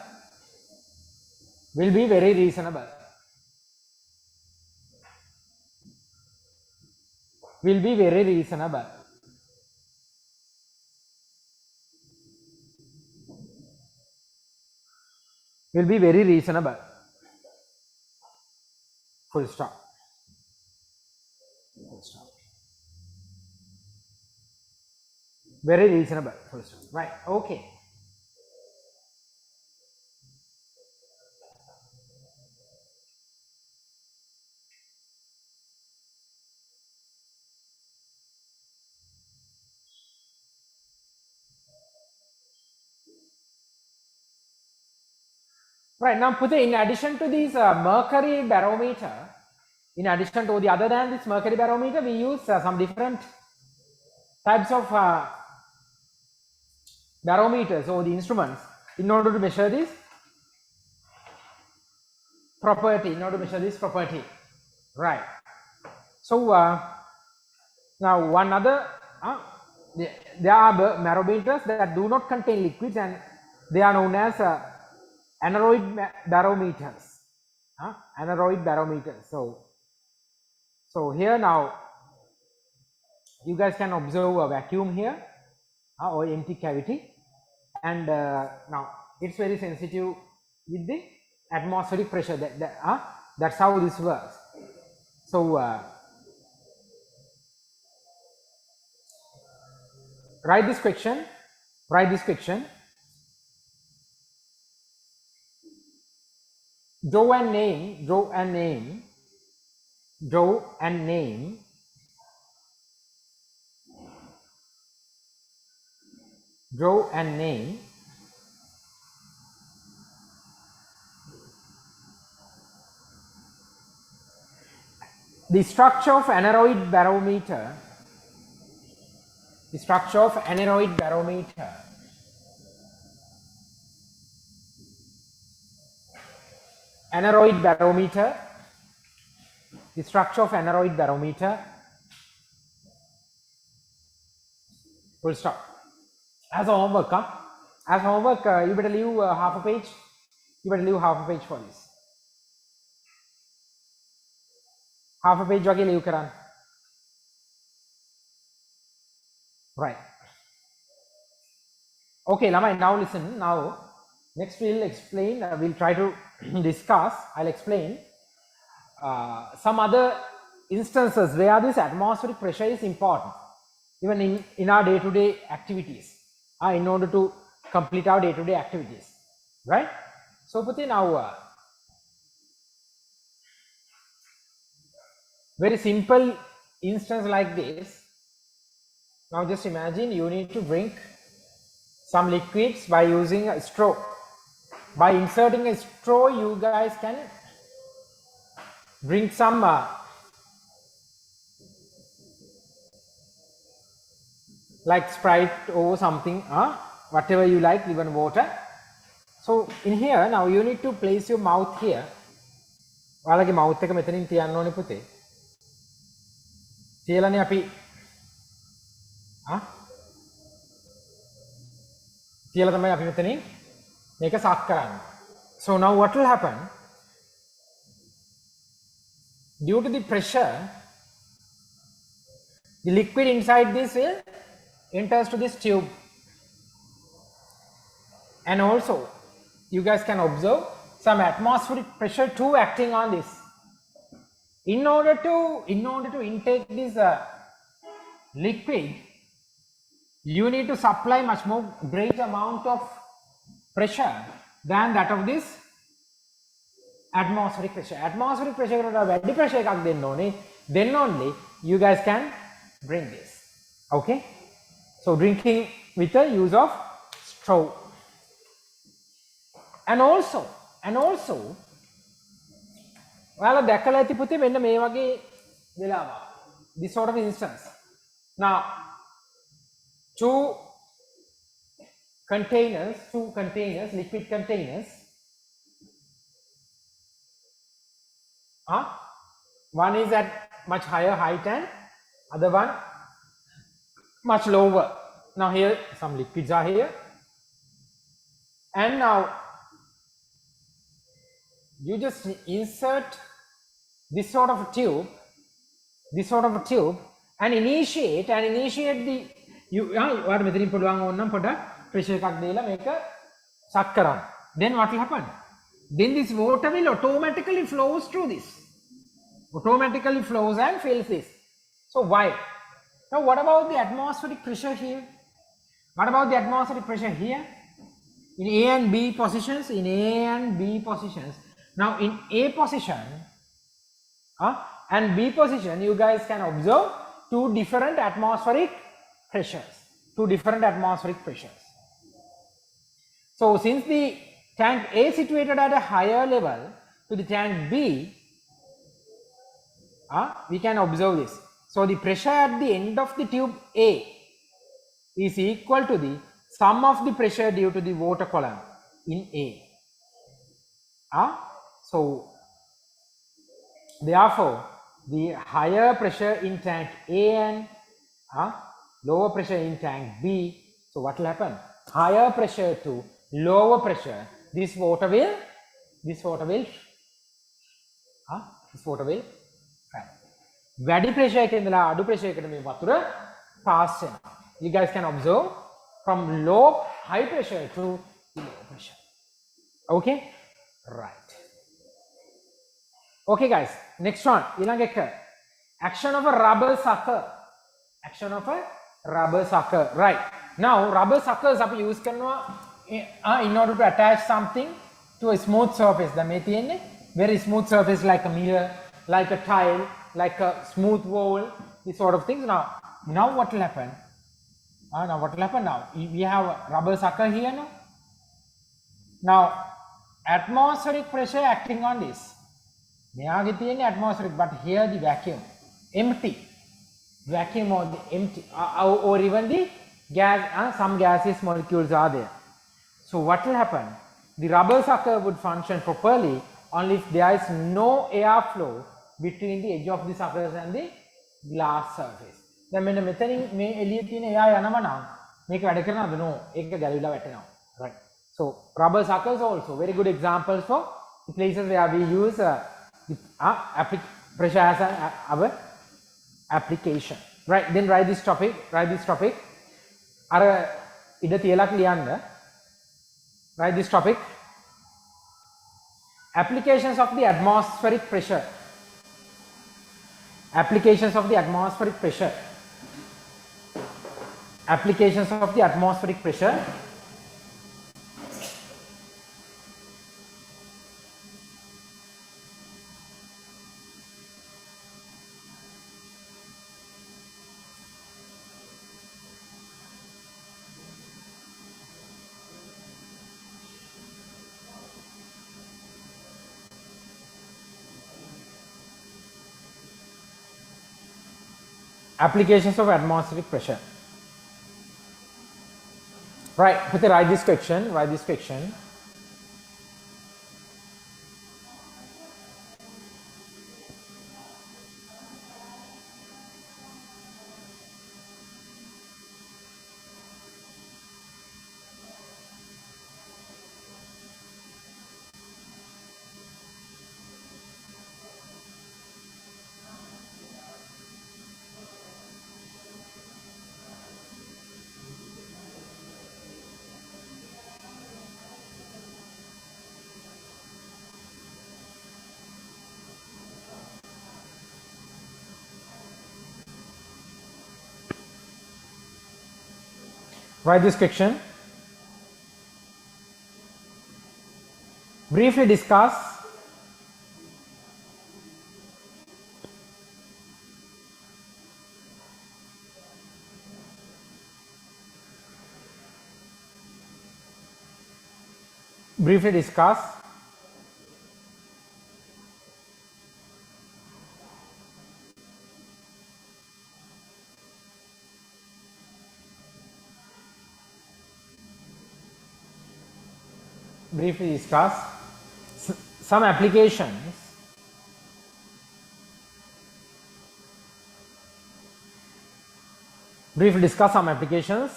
will be very reasonable, will be very reasonable. Will be very reasonable. Full stop. Full stop. Very reasonable. Full stop. Right. Okay. Right. Now, Puthe, in addition to this mercury barometer, in addition to the other than this mercury barometer, we use some different types of barometers or the instruments in order to measure this property, right? So now one other, there are barometers that do not contain liquids, and they are known as aneroid barometers. Aneroid barometers. So here now you guys can observe a vacuum here or empty cavity, and now it's very sensitive with the atmospheric pressure. That's how this works. So write this question. Draw and name the structure of aneroid barometer. The structure of aneroid barometer. Aneroid barometer. The structure of aneroid barometer. Full stop. As a homework, you better leave half a page. You better leave half a page for this. Half a page wage leave karan. Right. Okay, Lamai, now listen. Now, next we'll explain, we'll try to discuss, I'll explain some other instances where this atmospheric pressure is important, even in our day-to-day activities, in order to complete our day-to-day activities, right? So, Puti, now, very simple instance like this. Now, just imagine you need to drink some liquids by using a straw. by inserting a straw, you guys can drink some like Sprite or something, whatever you like, even water. So in here, now you need to place your mouth here. ඔයාලගේ mouth එක මෙතනින් තියන්න ඕනේ පුතේ. තියලානේ අපි තියලා තමයි අපි මෙතනින් මේක සක් කරන්නේ. So now what will happen? Due to the pressure, the liquid inside this will enters to this tube. And also, you guys can observe some atmospheric pressure too acting on this. In order to intake this liquid, you need to supply much more great amount of pressure than that of this atmospheric pressure. Atmospheric pressure is very pressure එකක් දෙන්න ඕනේ. Then only you guys can drink this. Okay? So drinking with the use of straw. And also ඔයාලා දැකලා ඇති පුතේ මෙන්න මේ වගේ වෙලාවක්. This sort of instance. Now two containers, liquid containers. One is at much higher height and other one much lower. Now here some liquids are here, and now you just insert this sort of a tube and initiate the ඔයාලට මෙතනින් පුළුවන් ඕනනම් පොඩක් pressure එකක් දීලා මේක සක් කරන්න. Then what will happen? Then this water will automatically flows through this. Automatically flows and fills this. So why? Now what about the atmospheric pressure here? What about the atmospheric pressure here? In A and B positions, Now in A position and B position, you guys can observe two different atmospheric pressures. So since the tank A situated at a higher level to the tank B, we can observe this. So the pressure at the end of the tube A is equal to the sum of the pressure due to the water column in A. So therefore the higher pressure in tank A and lower pressure in tank B. So what will happen? Higher pressure to lower pressure, this water will වැඩි pressure එකේ ඉඳලා අඩු pressure එකට මේ වතුර pass වෙනවා. You guys can observe from high pressure to low pressure. Okay, right. Okay guys, next one. ඊළඟ එක action of a rubber sucker. Right. Now rubber suckers අපි use කරනවා in order to attach something to a smooth surface. දැන් මේ තියෙන්නේ very smooth surface like a mirror, like a tile, like a smooth wall, these sort of things. Now what will happen? Now we have a rubber sucker here now. Now atmospheric pressure acting on this. මෙයාගේ තියෙන්නේ atmospheric, but here the vacuum or the empty or even the gas, some gaseous molecules are there. So what will happen? The rubber sucker would function properly only if there is no airflow between the edge of the suckers and the glass surface. දැන් මෙන්න මෙතනින් මේ එළිය තියෙන එයා යනවා නම් මේක වැඩ කරනවද? No, ඒක ගැලවිලා වැටෙනවා. Right. So rubber suckers also very good examples for the places where we use pressure as our application. Right. Then write this topic. අර ඉඩ තියලා ලියන්න. Write this topic. Applications of the atmospheric pressure. Applications of the atmospheric pressure. Applications of atmospheric pressure. Right, put the write this question, write this question. Write this question. Briefly discuss briefly discuss briefly discuss some applications briefly discuss some applications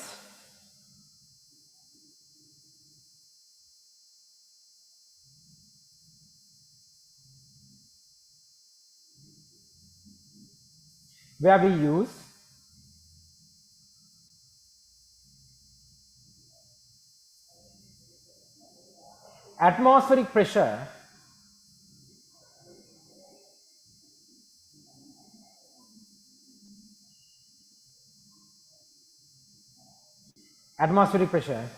where we use atmospheric pressure atmospheric pressure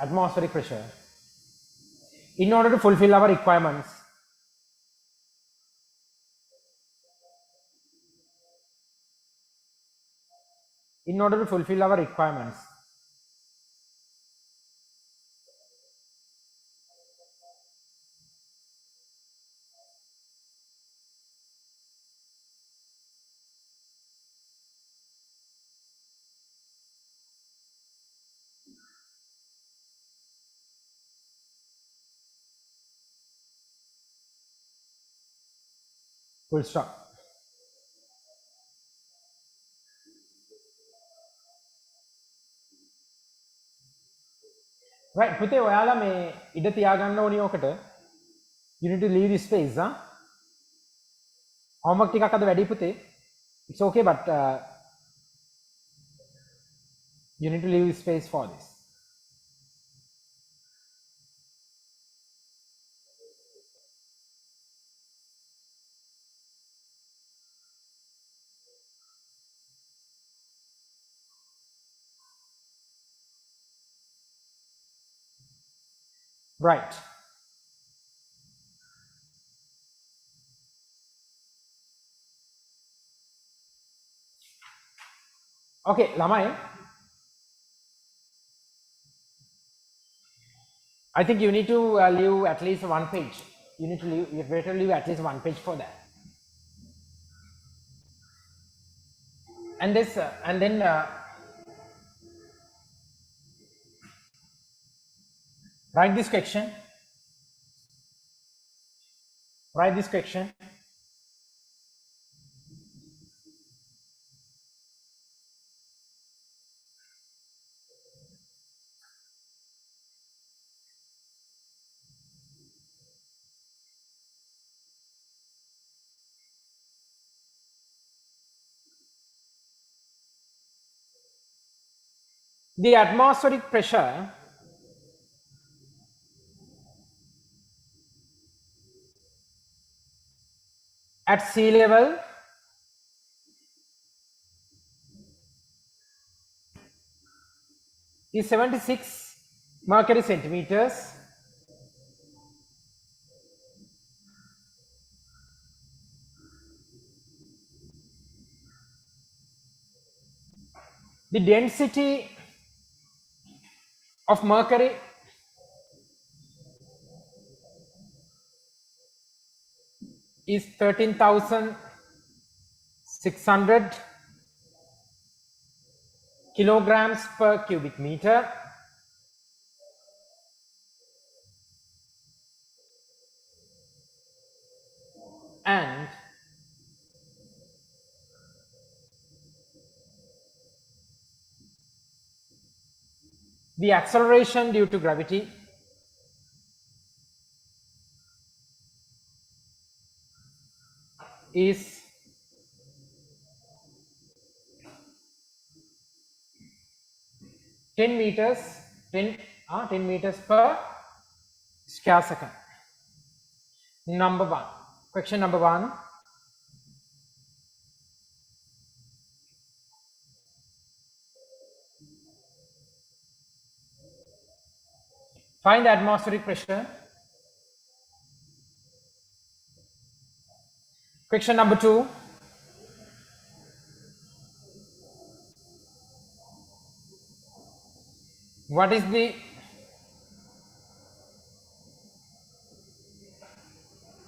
atmospheric pressure in order to fulfill our requirements. In order to fulfill our requirements. Full stop. Right, පුතේ ඔයාලා මේ ඉඩ තියාගන්න ඕනි ඔකට. You need to leave this space, huh? Homework ටිකක් අද වැඩි පුතේ. It's okay, but you need to leave space for this. Right. Okay, ළමයි. I think you need to leave at least one page. You need to leave, you better leave at least one page for that. And this, and then write this question. Write this question. The atmospheric pressure at sea level is 76 mercury centimeters. The density of mercury is 13,600 kilograms per cubic meter, and the acceleration due to gravity is 10 meters 10 meters per square second. Number 1, question number 1. Find the atmospheric pressure. Question number 2. What is the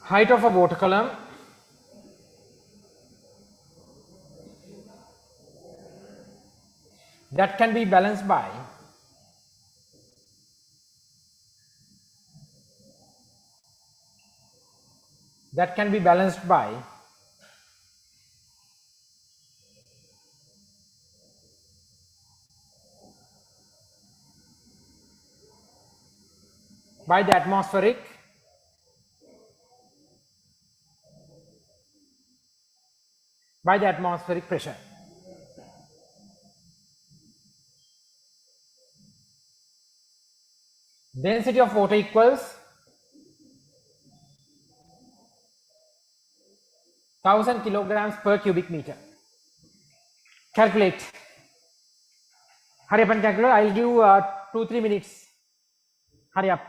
height of a water column that can be balanced by the atmospheric pressure? Density of water equals 1000 kilograms per cubic meter. Calculate. Hurry up and calculate. I'll give 2-3 minutes. Hurry up.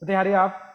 hurry up.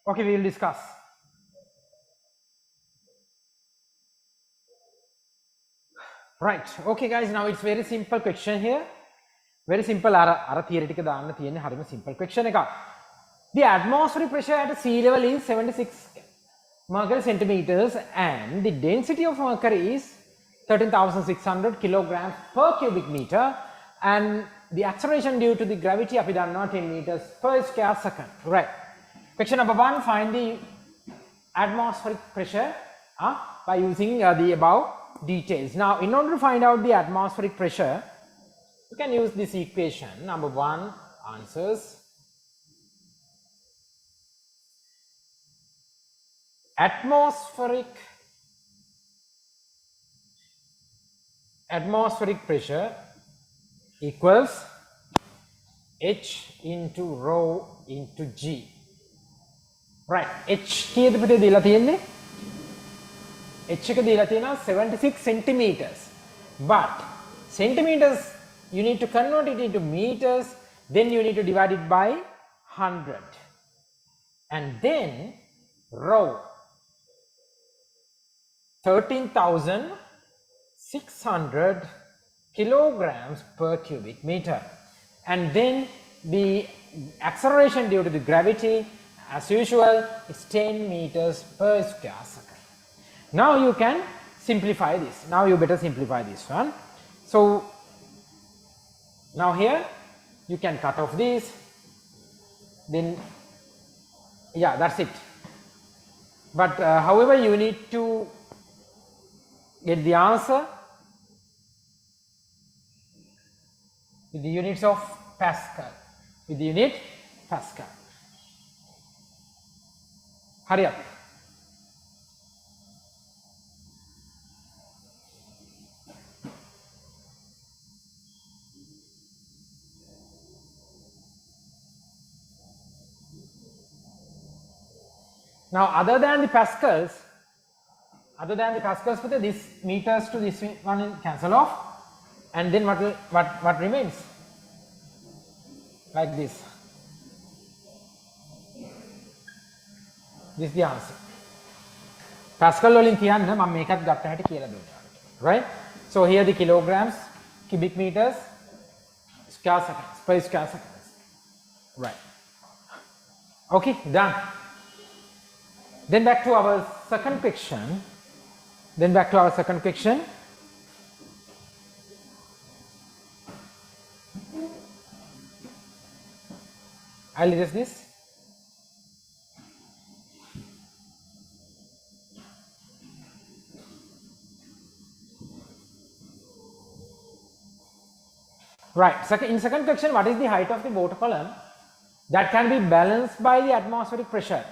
Okay, we will discuss. Right. Okay, guys. Now it's very simple question here. Very simple. Ara theory tika daanna thiyenne harima simple question ekak. The atmospheric pressure at sea level is 76 mercury centimeters, and the density of mercury is 13,600 kilograms per cubic meter, and the acceleration due to the gravity of 10 meters per square second. Right. Question number 1: find the atmospheric pressure by using the above details. Now, in order to find out the atmospheric pressure, you can use this equation. Number 1 answers atmospheric pressure equals H into rho into G. Right. H kiyada පිටේ දීලා තියෙන්නේ? H එක දීලා තියෙනවා 76 centimeters. But centimeters you need to convert it into meters, then you need to divide it by 100. And then rho 13,600 kilograms per cubic meter, and then the acceleration due to the gravity as usual is 10 meters per square second. Now you can simplify this. Now you better simplify this one. So now here you can cut off this, then yeah, that's it. But however, you need to get the answer with the units of Pascal. With the unit Pascal. Hurry up. Now other than the pascals, with this meters to this one will cancel off, and then what remains? Like this. This is the answer. Pascal වලින් කියන්න මම මේකත් ගත්ත හැටි කියලා දුන්නා. Right? So here the kilograms, cubic meters, square seconds, per square seconds. Right. Okay, done. Then back to our second question. I'll erase this. Right. In second question, what is the height of the water column that can be balanced by the atmospheric pressure?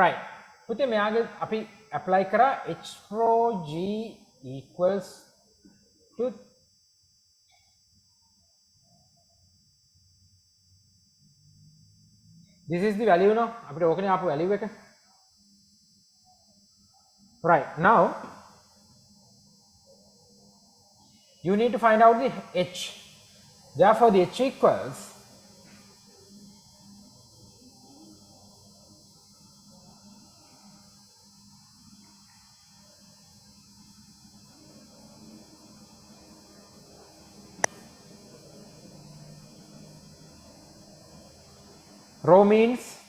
Right. පුතේ මෙයාගේ අපි apply කරා h rho g equals to this is the value no අපිට ඕකනේ ආපු value එක. Right. Now you need to find out the h. Therefore the h equals rho means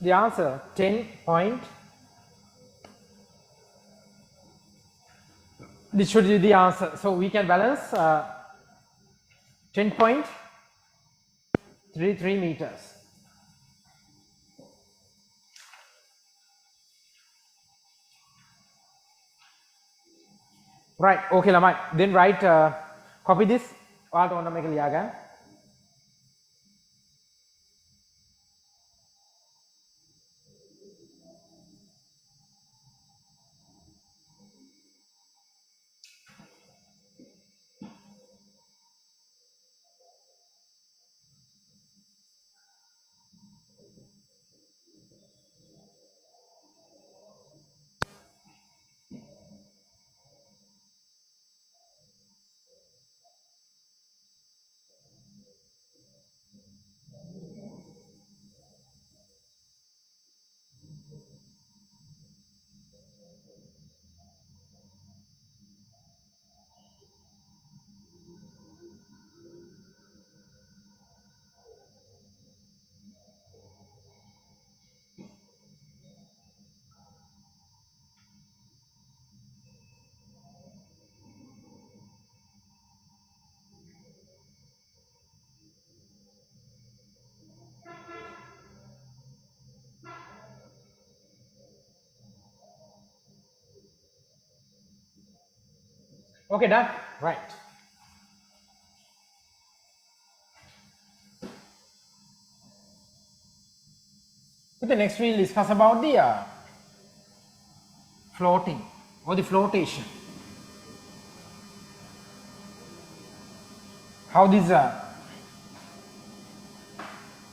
the answer 10 point. This should be the answer. So we can balance 10.33 meters. Right. Okay, lamai. Then write copy this. ඔයාලට ඕන මේක ලියා ගන්න. Okay, done. Right. The next we'll discuss about the floating or the flotation. How this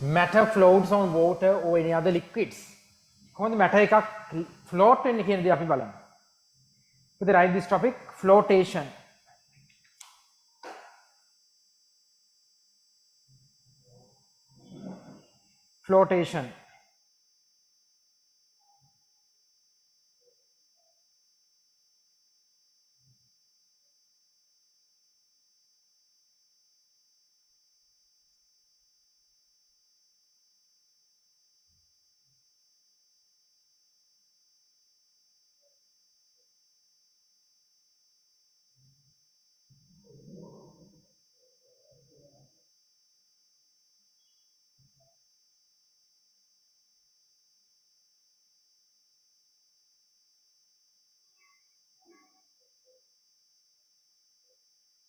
matter floats on water or any other liquids. කොහොමද matter එකක් float වෙන්නේ කියන දේ අපි බලමු. Write this topic flotation. flotation.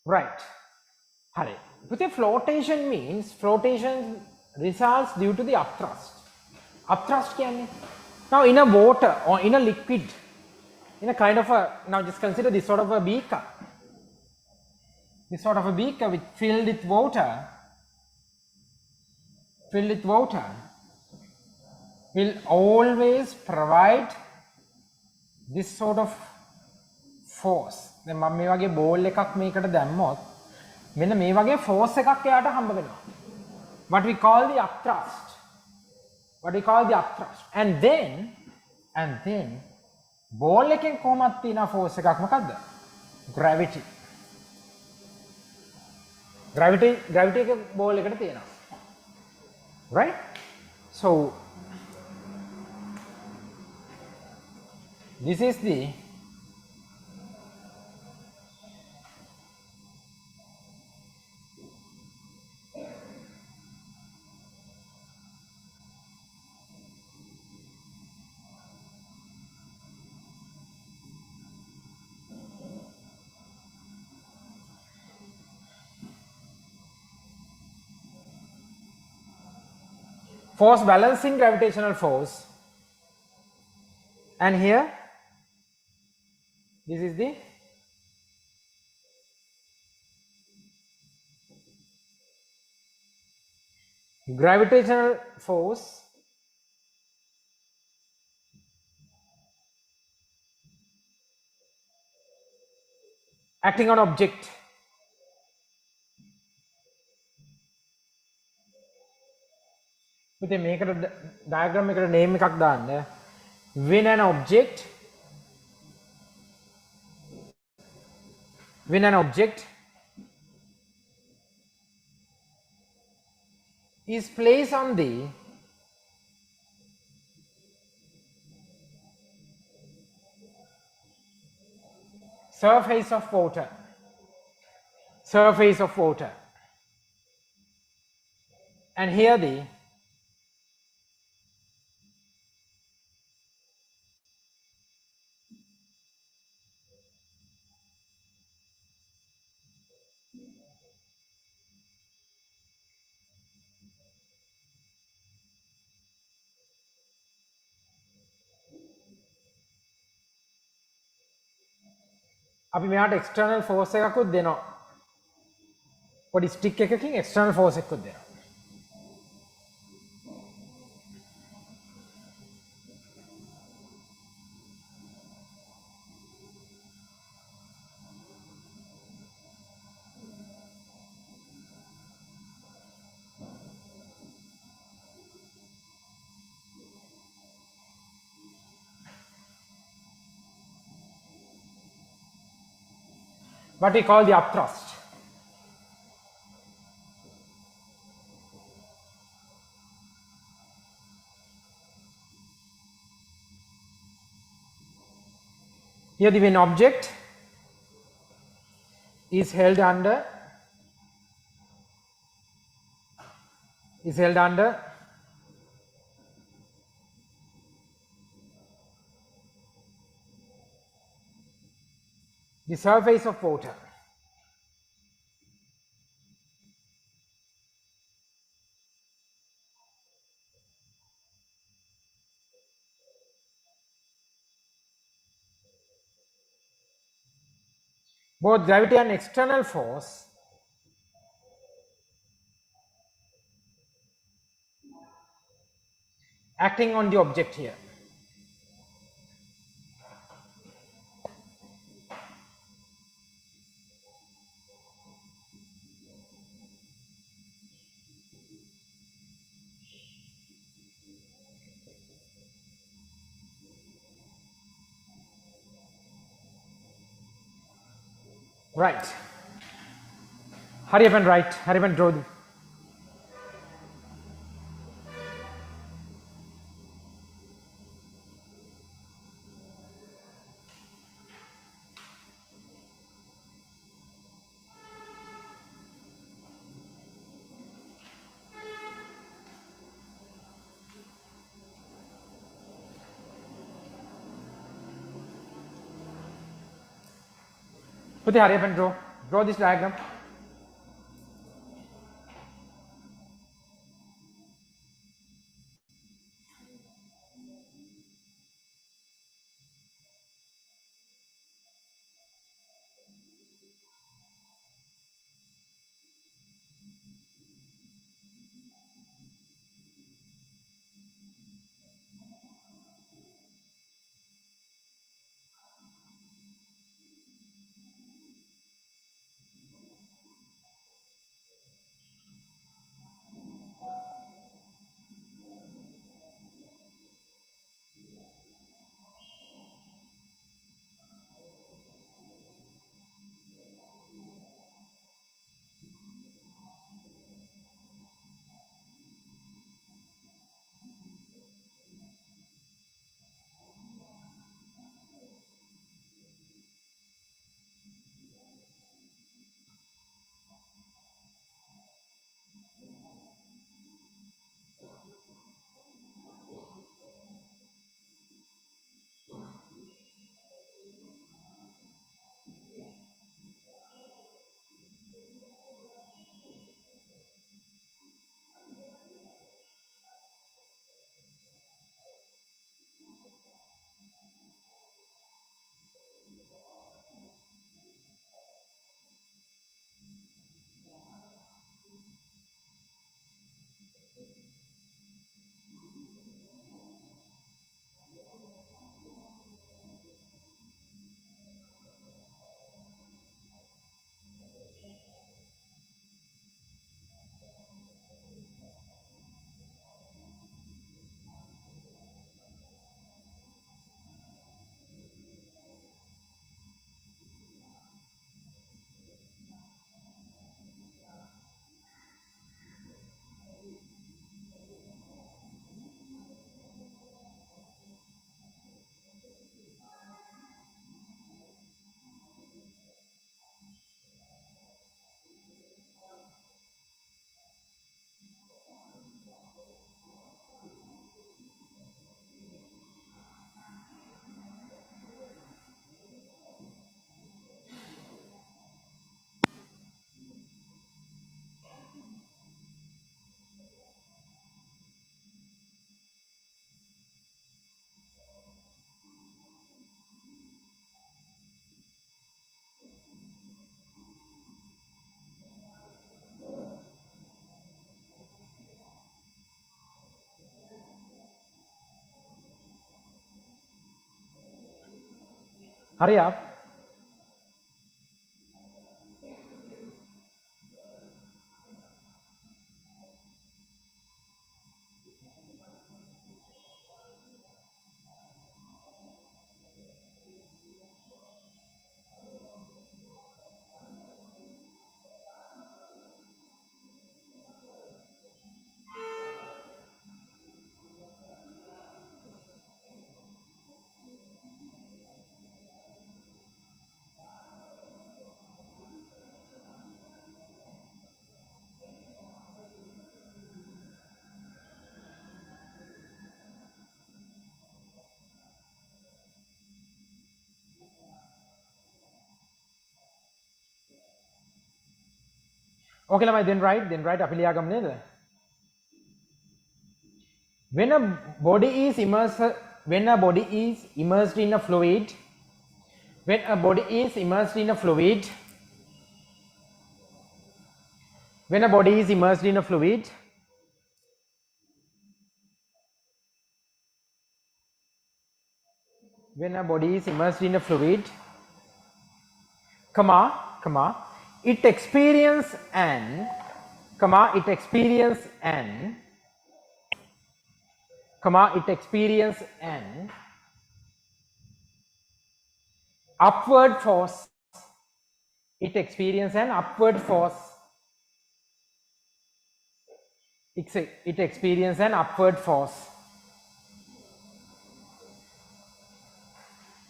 Right. Hari. With flotation means flotation results due to the upthrust. Upthrust කියන්නේ. Now in a water or in a liquid, in a kind of a, now just consider this sort of a beaker. This sort of a beaker with filled with water will always provide this sort of force. දැන් මම මේ වගේ ball එකක් මේකට දැම්මොත් මෙන්න මේ වගේ force එකක් එයාට හම්බ වෙනවා. What we call the upthrust. And then ball එකෙන් කොහොමද තියෙන force එකක් මොකද්ද? Gravity එක බෝල් එකට තියෙනවා. Right? So this is the force balancing gravitational force, and here this is the gravitational force acting on object. ඉතින් මේකට diagram එකට name එකක් දාන්න. When an object is placed on the surface of water, and here the අපි මෙයාට external force එකකුත් දෙනවා. පොඩි stick එකකින් external force එකකුත් දෙනවා. What we call the upthrust. Here the when object is held under the surface of water. Both gravity and external force acting on the object here. Right. Hurry up and write. Hurry up and draw. Put the hurry up and draw. Draw this diagram. Hurry up. Okay, then write අපිලියාගම නේද? When a body is immersed in a fluid, when a body is immersed in a fluid, when a body is immersed in a fluid, when a body is immersed in a fluid, it experience an upward force it experiences an upward force. It experiences an upward force,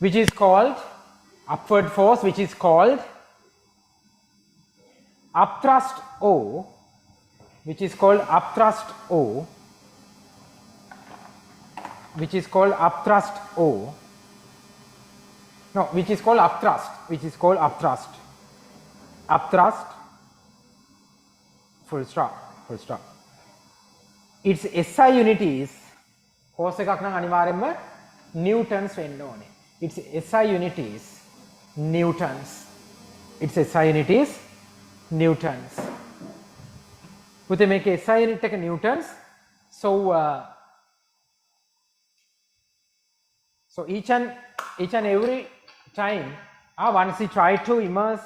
which is called upward force, which is called upthrust O, which is called upthrust O, which is called upthrust O. No, which is called upthrust, which is called upthrust. Upthrust, full stop, full stop. Its SI unit is force එකක් නම් අනිවාර්යෙන්ම newtons වෙන්න ඕනේ. Its SI unit is newtons. Its SI unit is newtons. පුතේ මේකේ SI unit එක newtons. So each and every time once we try to immerse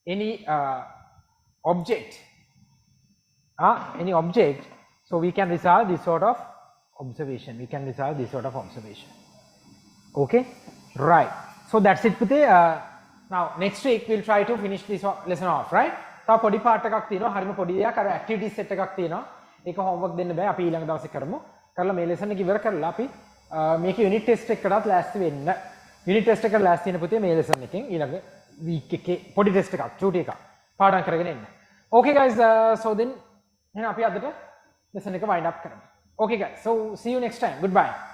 any object, so we can resolve this sort of observation. Okay, right. So that's it Pute. Now next week we'll try to finish this lesson off, right? තව පොඩි part එකක් තියෙනවා, හරිම පොඩි දෙයක්. අර activity set එකක් තියෙනවා. ඒක homework දෙන්න බෑ. අපි ඊළඟ දවසේ කරමු. කරලා මේ lesson එක ඉවර කරලා අපි මේක unit test එකකටත් ලෑස්ති වෙන්න. unit test එකට ලෑස්ති වෙන පුතේ මේ lesson එකෙන් ඊළඟ week එකේ පොඩි test එකක්, චූටි එකක් පාඩම් කරගෙන එන්න. Okay guys, so then එහෙනම් අපි අදට lesson එක wind up කරමු. Okay guys, so see you next time. Goodbye.